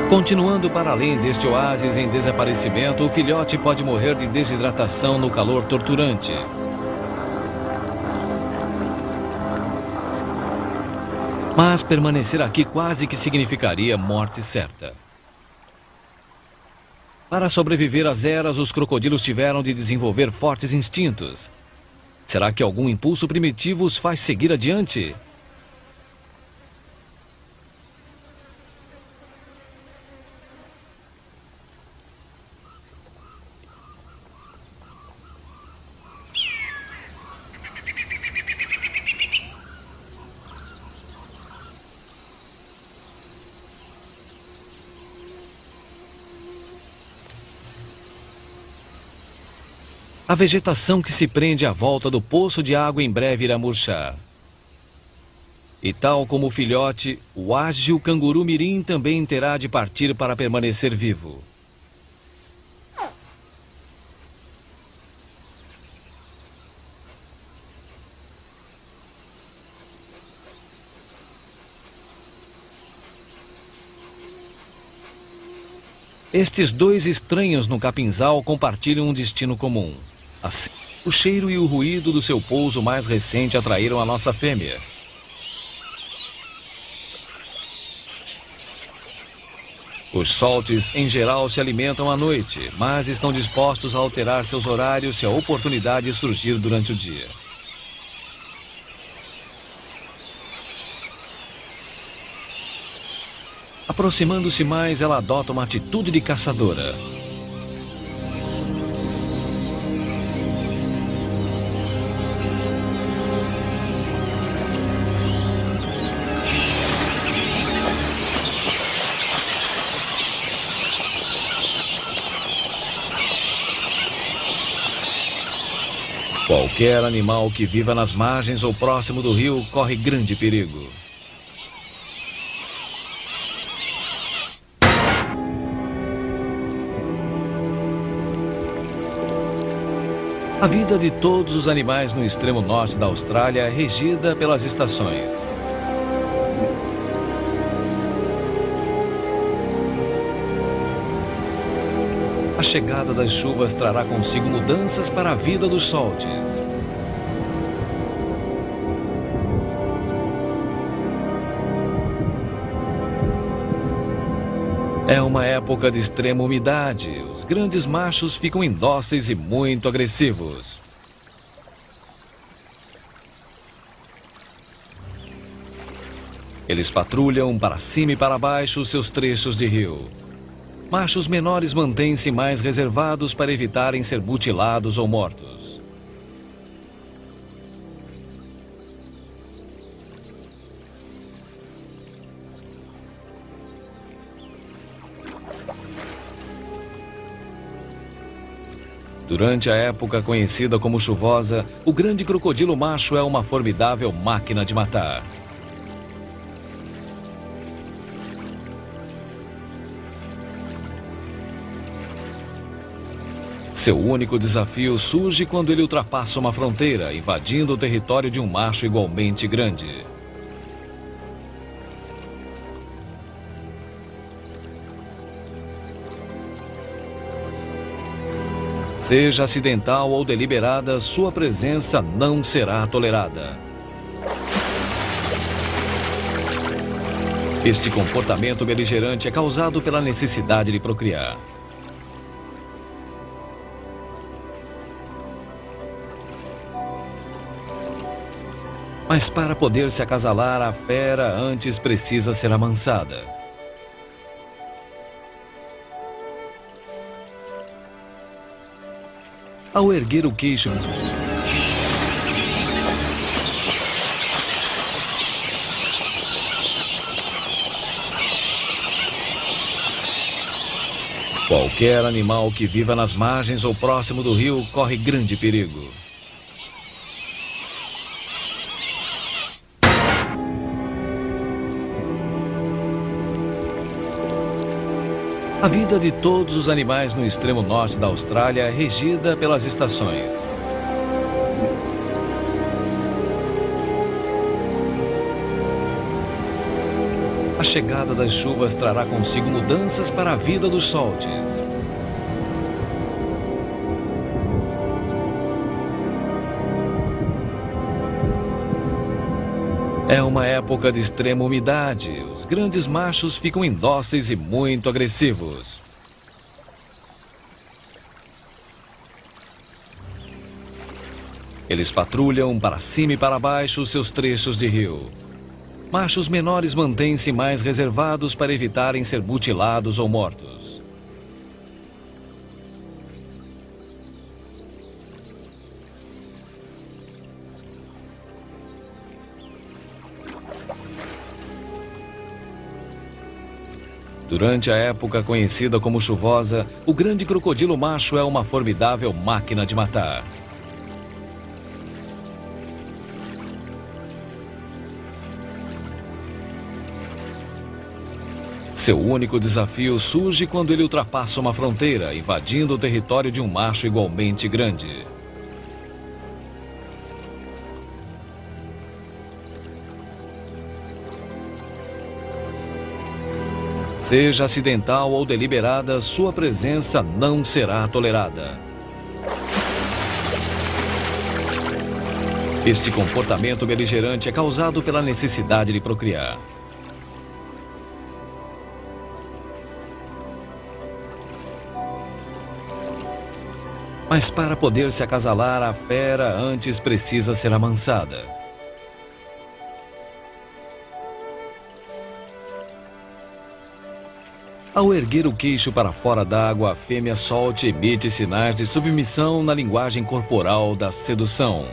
Continuando para além deste oásis em desaparecimento, o filhote pode morrer de desidratação no calor torturante. Mas permanecer aqui quase que significaria morte certa. Para sobreviver às eras, os crocodilos tiveram de desenvolver fortes instintos. Será que algum impulso primitivo os faz seguir adiante? A vegetação que se prende à volta do poço de água em breve irá murchar. E tal como o filhote, o ágil canguru mirim também terá de partir para permanecer vivo. Estes dois estranhos no capinzal compartilham um destino comum. Assim, o cheiro e o ruído do seu pouso mais recente atraíram a nossa fêmea. Os soltes, em geral, se alimentam à noite, mas estão dispostos a alterar seus horários se a oportunidade surgir durante o dia. Aproximando-se mais, ela adota uma atitude de caçadora. Qualquer animal que viva nas margens ou próximo do rio corre grande perigo. A vida de todos os animais no extremo norte da Austrália é regida pelas estações. A chegada das chuvas trará consigo mudanças para a vida dos soltes. É uma época de extrema umidade. Os grandes machos ficam indóceis e muito agressivos. Eles patrulham para cima e para baixo os seus trechos de rio. Machos menores mantêm-se mais reservados para evitarem ser mutilados ou mortos. Durante a época conhecida como chuvosa, o grande crocodilo macho é uma formidável máquina de matar. Seu único desafio surge quando ele ultrapassa uma fronteira, invadindo o território de um macho igualmente grande. Seja acidental ou deliberada, sua presença não será tolerada. Este comportamento beligerante é causado pela necessidade de procriar. Mas para poder se acasalar, a fera antes precisa ser amansada. Ao erguer o queixo, qualquer animal que viva nas margens ou próximo do rio corre grande perigo. A vida de todos os animais no extremo norte da Austrália é regida pelas estações. A chegada das chuvas trará consigo mudanças para a vida dos Saltes. É uma época de extrema umidade. Os grandes machos ficam indóceis e muito agressivos. Eles patrulham para cima e para baixo os seus trechos de rio. Machos menores mantêm-se mais reservados para evitarem ser mutilados ou mortos. Durante a época conhecida como chuvosa, o grande crocodilo macho é uma formidável máquina de matar. Seu único desafio surge quando ele ultrapassa uma fronteira, invadindo o território de um macho igualmente grande. Seja acidental ou deliberada, sua presença não será tolerada. Este comportamento beligerante é causado pela necessidade de procriar. Mas para poder se acasalar, a fera antes precisa ser amansada. Ao erguer o queixo para fora d'água, a fêmea Salt emite sinais de submissão na linguagem corporal da sedução.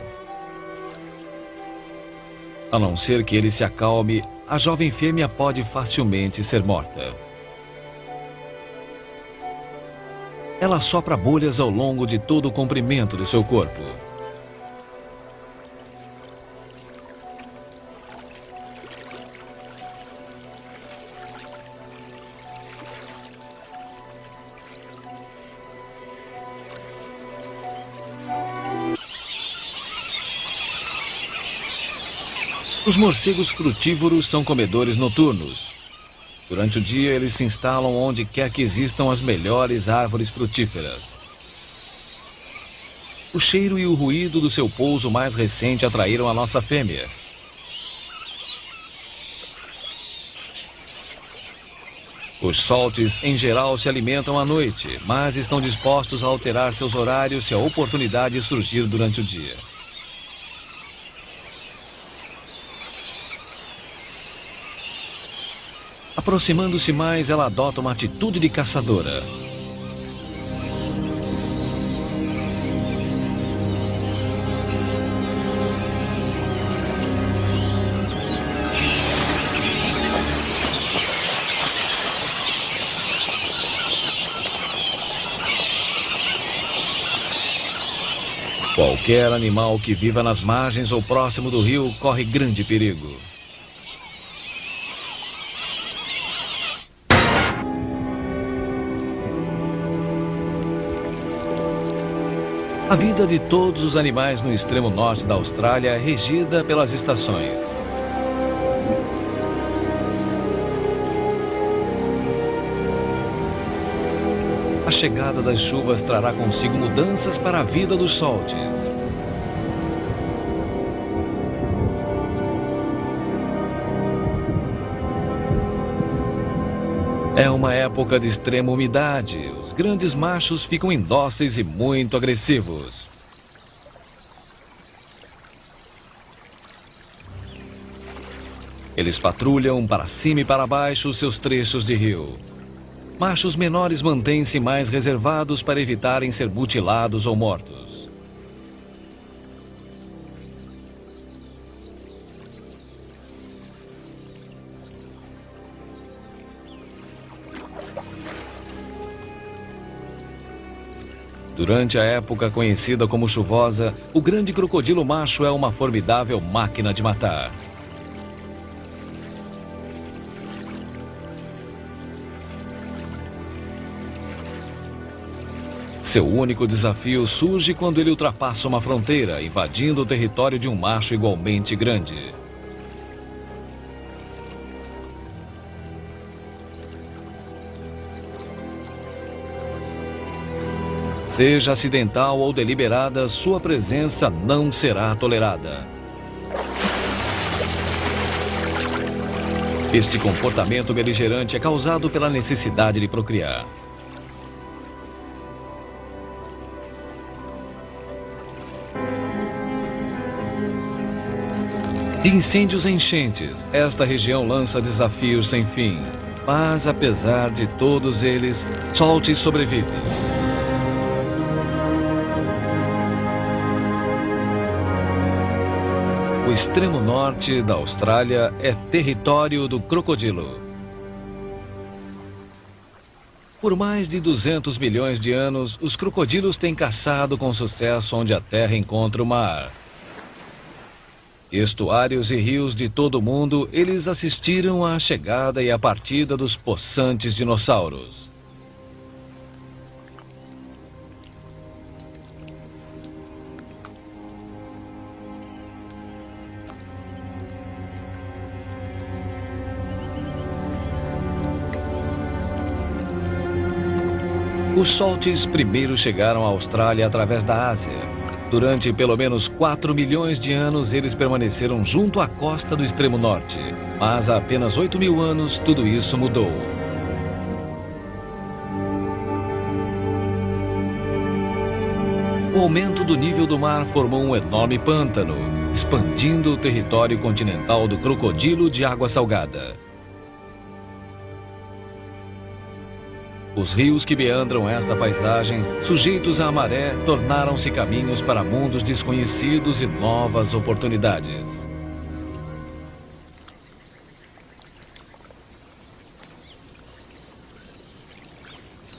A não ser que ele se acalme, a jovem fêmea pode facilmente ser morta. Ela sopra bolhas ao longo de todo o comprimento do seu corpo. Os morcegos frutívoros são comedores noturnos. Durante o dia, eles se instalam onde quer que existam as melhores árvores frutíferas. O cheiro e o ruído do seu pouso mais recente atraíram a nossa fêmea. Os saltes, em geral, se alimentam à noite, mas estão dispostos a alterar seus horários se a oportunidade surgir durante o dia. Aproximando-se mais, ela adota uma atitude de caçadora. Qualquer animal que viva nas margens ou próximo do rio corre grande perigo. A vida de todos os animais no extremo norte da Austrália é regida pelas estações. A chegada das chuvas trará consigo mudanças para a vida dos saltes. É uma época de extrema umidade. Os grandes machos ficam indóceis e muito agressivos. Eles patrulham para cima e para baixo os seus trechos de rio. Machos menores mantêm-se mais reservados para evitarem ser mutilados ou mortos. Durante a época conhecida como chuvosa, o grande crocodilo macho é uma formidável máquina de matar. Seu único desafio surge quando ele ultrapassa uma fronteira, invadindo o território de um macho igualmente grande. Seja acidental ou deliberada, sua presença não será tolerada. Este comportamento beligerante é causado pela necessidade de procriar. De incêndios a enchentes, esta região lança desafios sem fim. Mas, apesar de todos eles, Salty sobrevive. O extremo norte da Austrália é território do crocodilo. Por mais de 200 milhões de anos, os crocodilos têm caçado com sucesso onde a terra encontra o mar. Estuários e rios de todo o mundo, eles assistiram à chegada e à partida dos possantes dinossauros. Os Salties primeiro chegaram à Austrália através da Ásia. Durante pelo menos 4 milhões de anos, eles permaneceram junto à costa do extremo norte. Mas há apenas 8 mil anos, tudo isso mudou. O aumento do nível do mar formou um enorme pântano, expandindo o território continental do crocodilo de água salgada. Os rios que meandram esta paisagem, sujeitos à maré, tornaram-se caminhos para mundos desconhecidos e novas oportunidades.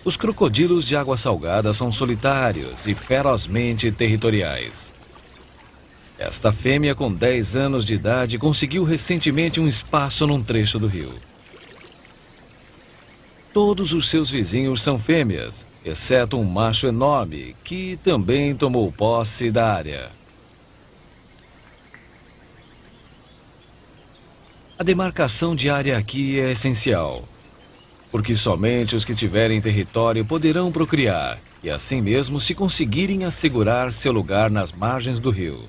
Os crocodilos de água salgada são solitários e ferozmente territoriais. Esta fêmea, com 10 anos de idade, conseguiu recentemente um espaço num trecho do rio. Todos os seus vizinhos são fêmeas, exceto um macho enorme, que também tomou posse da área. A demarcação de área aqui é essencial, porque somente os que tiverem território poderão procriar, e assim mesmo se conseguirem assegurar seu lugar nas margens do rio.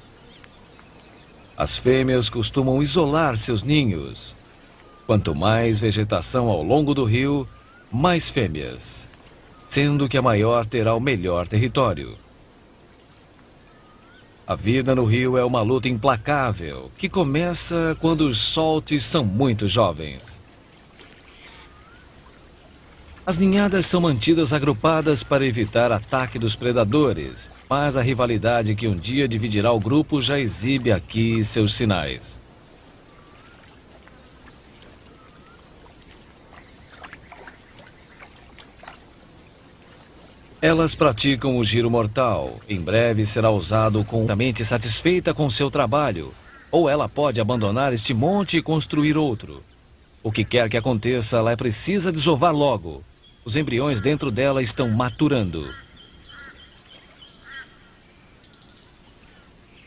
As fêmeas costumam isolar seus ninhos. Quanto mais vegetação ao longo do rio, mais fêmeas, sendo que a maior terá o melhor território. A vida no rio é uma luta implacável, que começa quando os Salties são muito jovens. As ninhadas são mantidas agrupadas para evitar ataque dos predadores, mas a rivalidade que um dia dividirá o grupo já exibe aqui seus sinais. Elas praticam o giro mortal. Em breve será usado completamente satisfeita com seu trabalho. Ou ela pode abandonar este monte e construir outro. O que quer que aconteça, ela precisa desovar logo. Os embriões dentro dela estão maturando.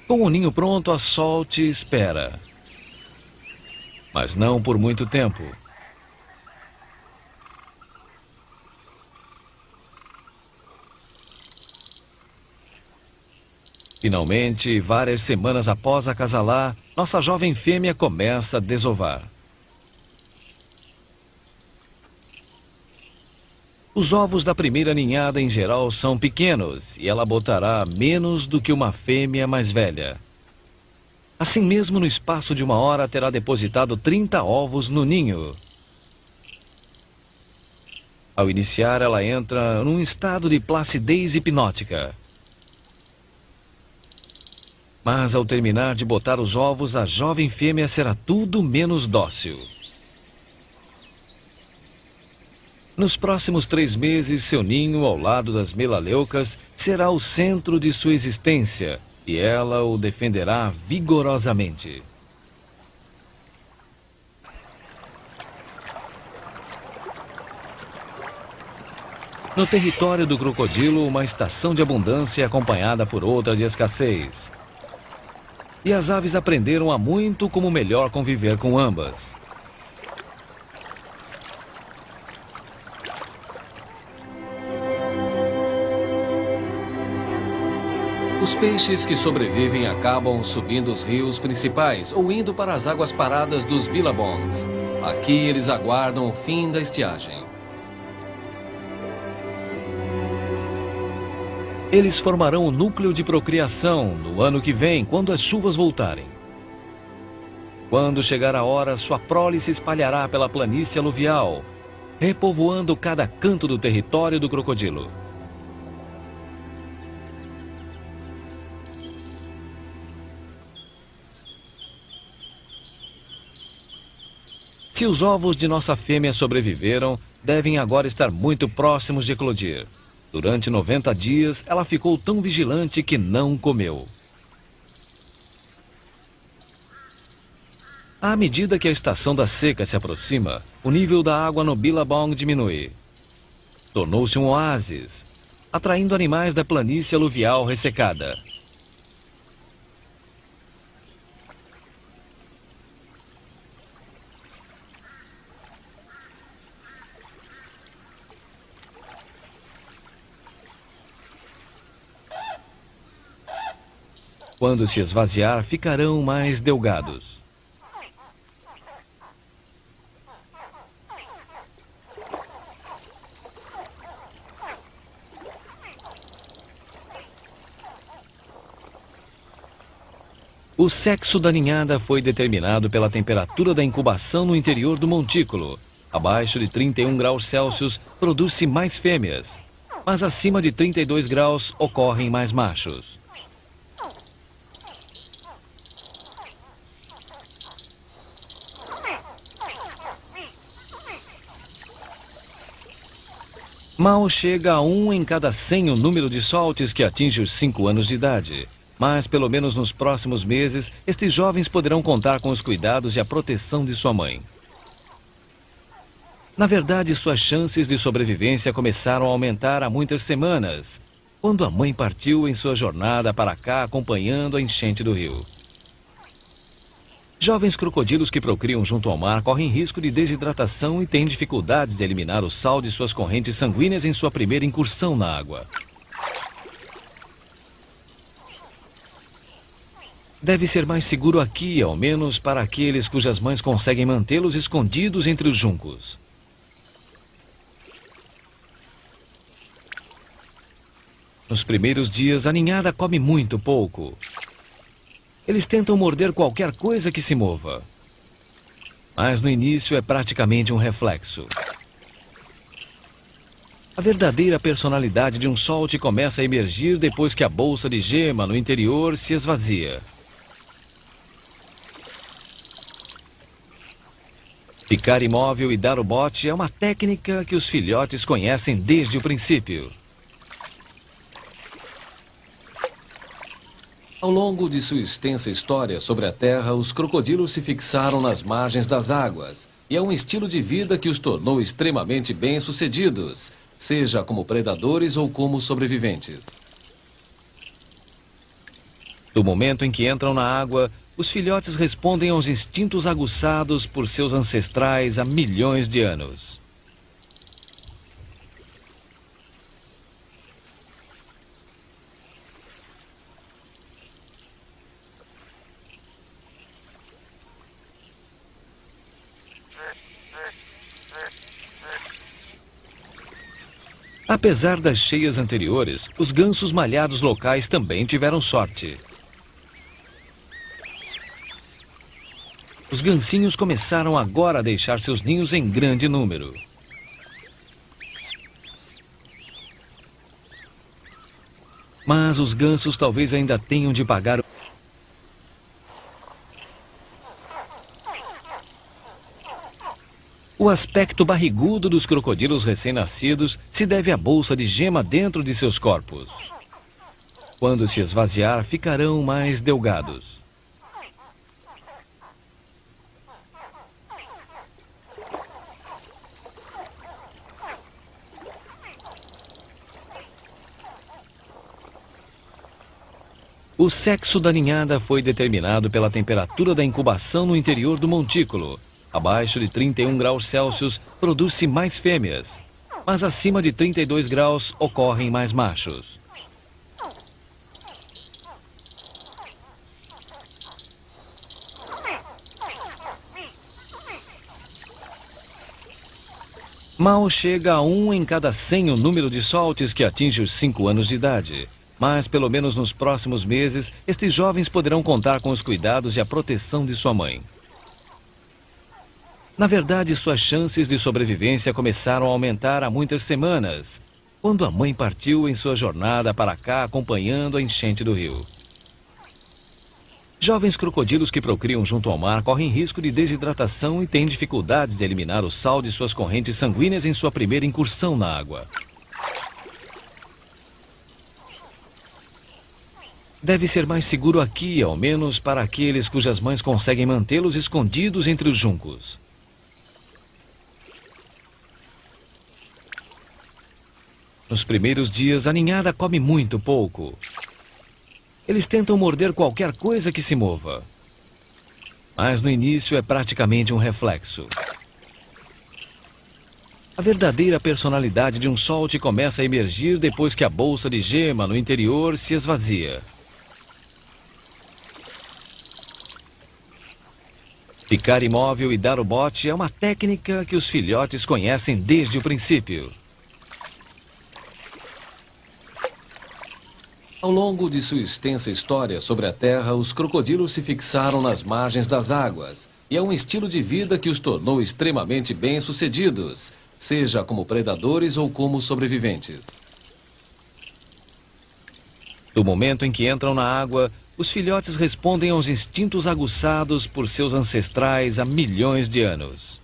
Com o ninho pronto, a Salty espera. Mas não por muito tempo. Finalmente, várias semanas após acasalar, nossa jovem fêmea começa a desovar. Os ovos da primeira ninhada em geral são pequenos e ela botará menos do que uma fêmea mais velha. Assim mesmo, no espaço de 1 hora, terá depositado 30 ovos no ninho. Ao iniciar, ela entra num estado de placidez hipnótica. Mas ao terminar de botar os ovos, a jovem fêmea será tudo menos dócil. Nos próximos 3 meses, seu ninho, ao lado das melaleucas, será o centro de sua existência, e ela o defenderá vigorosamente. No território do crocodilo, uma estação de abundância é acompanhada por outra de escassez. E as aves aprenderam há muito como melhor conviver com ambas. Os peixes que sobrevivem acabam subindo os rios principais ou indo para as águas paradas dos billabongs. Aqui eles aguardam o fim da estiagem. Eles formarão o núcleo de procriação no ano que vem, quando as chuvas voltarem. Quando chegar a hora, sua prole se espalhará pela planície aluvial, repovoando cada canto do território do crocodilo. Se os ovos de nossa fêmea sobreviveram, devem agora estar muito próximos de eclodir. Durante 90 dias, ela ficou tão vigilante que não comeu. À medida que a estação da seca se aproxima, o nível da água no Billabong diminui. Tornou-se um oásis, atraindo animais da planície aluvial ressecada. Quando se esvaziar, ficarão mais delgados. O sexo da ninhada foi determinado pela temperatura da incubação no interior do montículo. Abaixo de 31 graus Celsius, produz-se mais fêmeas, mas acima de 32 graus ocorrem mais machos. Mal chega a 1 em cada 100 o número de soltes que atinge os 5 anos de idade. Mas, pelo menos nos próximos meses, estes jovens poderão contar com os cuidados e a proteção de sua mãe. Na verdade, suas chances de sobrevivência começaram a aumentar há muitas semanas, quando a mãe partiu em sua jornada para cá acompanhando a enchente do rio. Jovens crocodilos que procriam junto ao mar correm risco de desidratação e têm dificuldades de eliminar o sal de suas correntes sanguíneas em sua primeira incursão na água. Deve ser mais seguro aqui, ao menos para aqueles cujas mães conseguem mantê-los escondidos entre os juncos. Nos primeiros dias, a ninhada come muito pouco. Eles tentam morder qualquer coisa que se mova. Mas no início é praticamente um reflexo. A verdadeira personalidade de um solte começa a emergir depois que a bolsa de gema no interior se esvazia. Ficar imóvel e dar o bote é uma técnica que os filhotes conhecem desde o princípio. Ao longo de sua extensa história sobre a Terra, os crocodilos se fixaram nas margens das águas, e é um estilo de vida que os tornou extremamente bem-sucedidos, seja como predadores ou como sobreviventes. Do momento em que entram na água, os filhotes respondem aos instintos aguçados por seus ancestrais há milhões de anos. Apesar das cheias anteriores, os gansos malhados locais também tiveram sorte. Os gansinhos começaram agora a deixar seus ninhos em grande número. Mas os gansos talvez ainda tenham de pagar. O aspecto barrigudo dos crocodilos recém-nascidos se deve à bolsa de gema dentro de seus corpos. Quando se esvaziar, ficarão mais delgados. O sexo da ninhada foi determinado pela temperatura da incubação no interior do montículo. Abaixo de 31 graus Celsius, produz-se mais fêmeas, mas acima de 32 graus ocorrem mais machos. Mal chega a 1 em cada 100 o número de Salts que atinge os 5 anos de idade. Mas, pelo menos nos próximos meses, estes jovens poderão contar com os cuidados e a proteção de sua mãe. Na verdade, suas chances de sobrevivência começaram a aumentar há muitas semanas, quando a mãe partiu em sua jornada para cá acompanhando a enchente do rio. Jovens crocodilos que procriam junto ao mar correm risco de desidratação e têm dificuldades de eliminar o sal de suas correntes sanguíneas em sua primeira incursão na água. Deve ser mais seguro aqui, ao menos para aqueles cujas mães conseguem mantê-los escondidos entre os juncos. Nos primeiros dias, a ninhada come muito pouco. Eles tentam morder qualquer coisa que se mova. Mas no início é praticamente um reflexo. A verdadeira personalidade de um Salt começa a emergir depois que a bolsa de gema no interior se esvazia. Ficar imóvel e dar o bote é uma técnica que os filhotes conhecem desde o princípio. Ao longo de sua extensa história sobre a Terra, os crocodilos se fixaram nas margens das águas, e é um estilo de vida que os tornou extremamente bem-sucedidos, seja como predadores ou como sobreviventes. No momento em que entram na água, os filhotes respondem aos instintos aguçados por seus ancestrais há milhões de anos.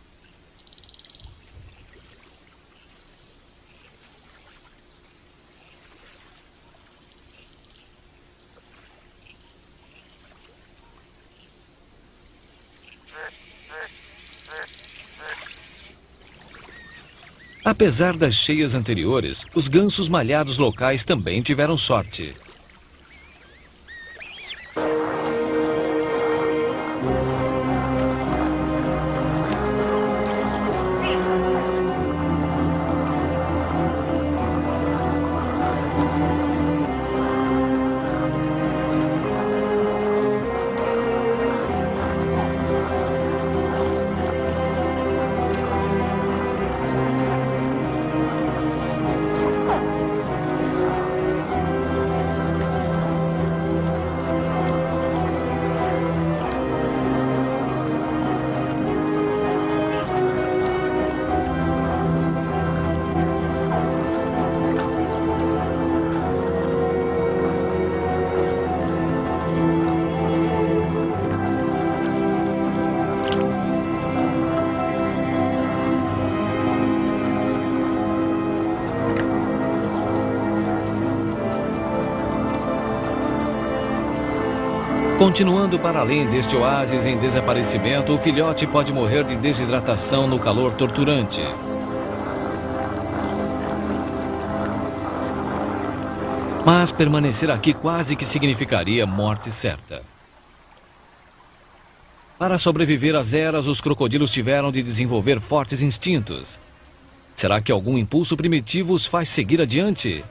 Apesar das cheias anteriores, os gansos malhados locais também tiveram sorte. Continuando para além deste oásis em desaparecimento, o filhote pode morrer de desidratação no calor torturante. Mas permanecer aqui quase que significaria morte certa. Para sobreviver às eras, os crocodilos tiveram de desenvolver fortes instintos. Será que algum impulso primitivo os faz seguir adiante?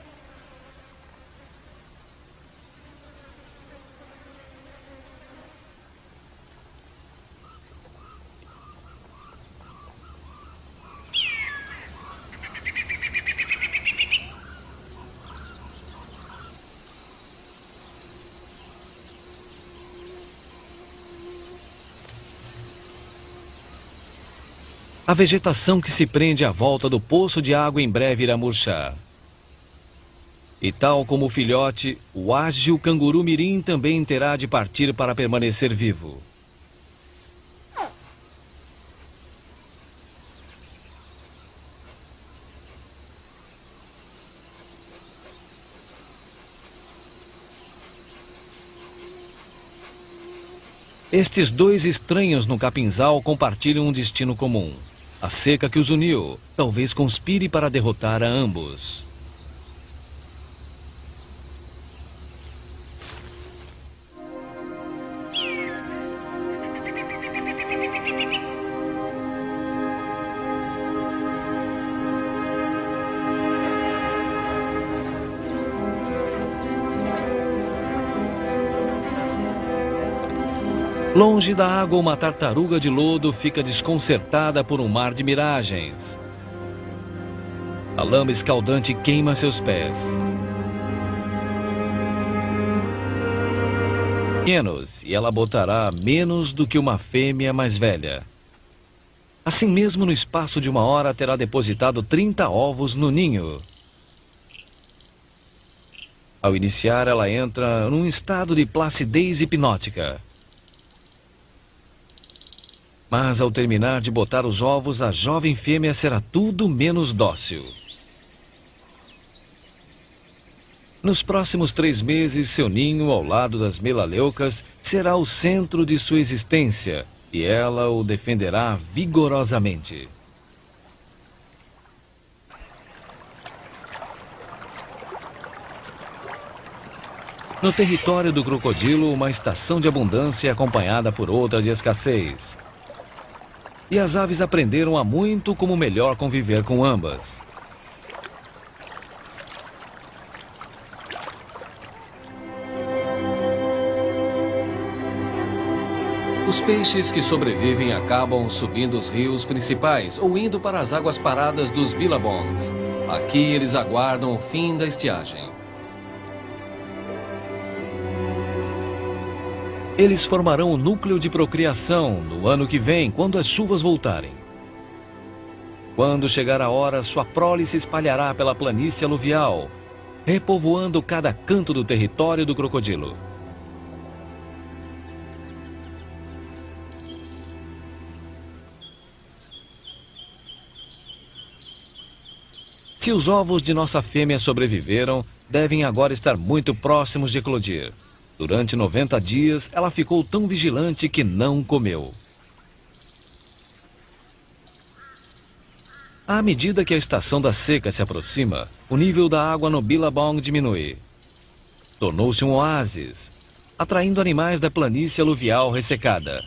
A vegetação que se prende à volta do poço de água em breve irá murchar. E tal como o filhote, o ágil canguru mirim também terá de partir para permanecer vivo. Estes dois estranhos no capinzal compartilham um destino comum. A seca que os uniu talvez conspire para derrotar a ambos. Longe da água, uma tartaruga de lodo fica desconcertada por um mar de miragens. A lama escaldante queima seus pés. Pequenos, e ela botará menos do que uma fêmea mais velha. Assim mesmo, no espaço de 1 hora, terá depositado 30 ovos no ninho. Ao iniciar, ela entra num estado de placidez hipnótica. Mas ao terminar de botar os ovos, a jovem fêmea será tudo menos dócil. Nos próximos 3 meses, seu ninho, ao lado das melaleucas, será o centro de sua existência, e ela o defenderá vigorosamente. No território do crocodilo, uma estação de abundância é acompanhada por outra de escassez. E as aves aprenderam há muito como melhor conviver com ambas. Os peixes que sobrevivem acabam subindo os rios principais ou indo para as águas paradas dos billabongs. Aqui eles aguardam o fim da estiagem. Eles formarão o núcleo de procriação no ano que vem, quando as chuvas voltarem. Quando chegar a hora, sua prole se espalhará pela planície aluvial, repovoando cada canto do território do crocodilo. Se os ovos de nossa fêmea sobreviveram, devem agora estar muito próximos de eclodir. Durante 90 dias, ela ficou tão vigilante que não comeu. À medida que a estação da seca se aproxima, o nível da água no Billabong diminui. Tornou-se um oásis, atraindo animais da planície aluvial ressecada.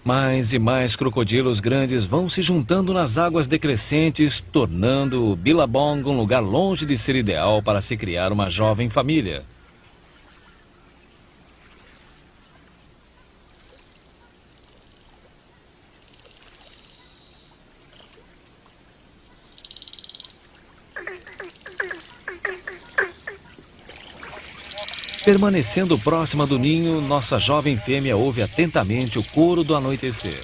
Mais e mais crocodilos grandes vão se juntando nas águas decrescentes, tornando o Billabong um lugar longe de ser ideal para se criar uma jovem família. Permanecendo próxima do ninho, nossa jovem fêmea ouve atentamente o coro do anoitecer.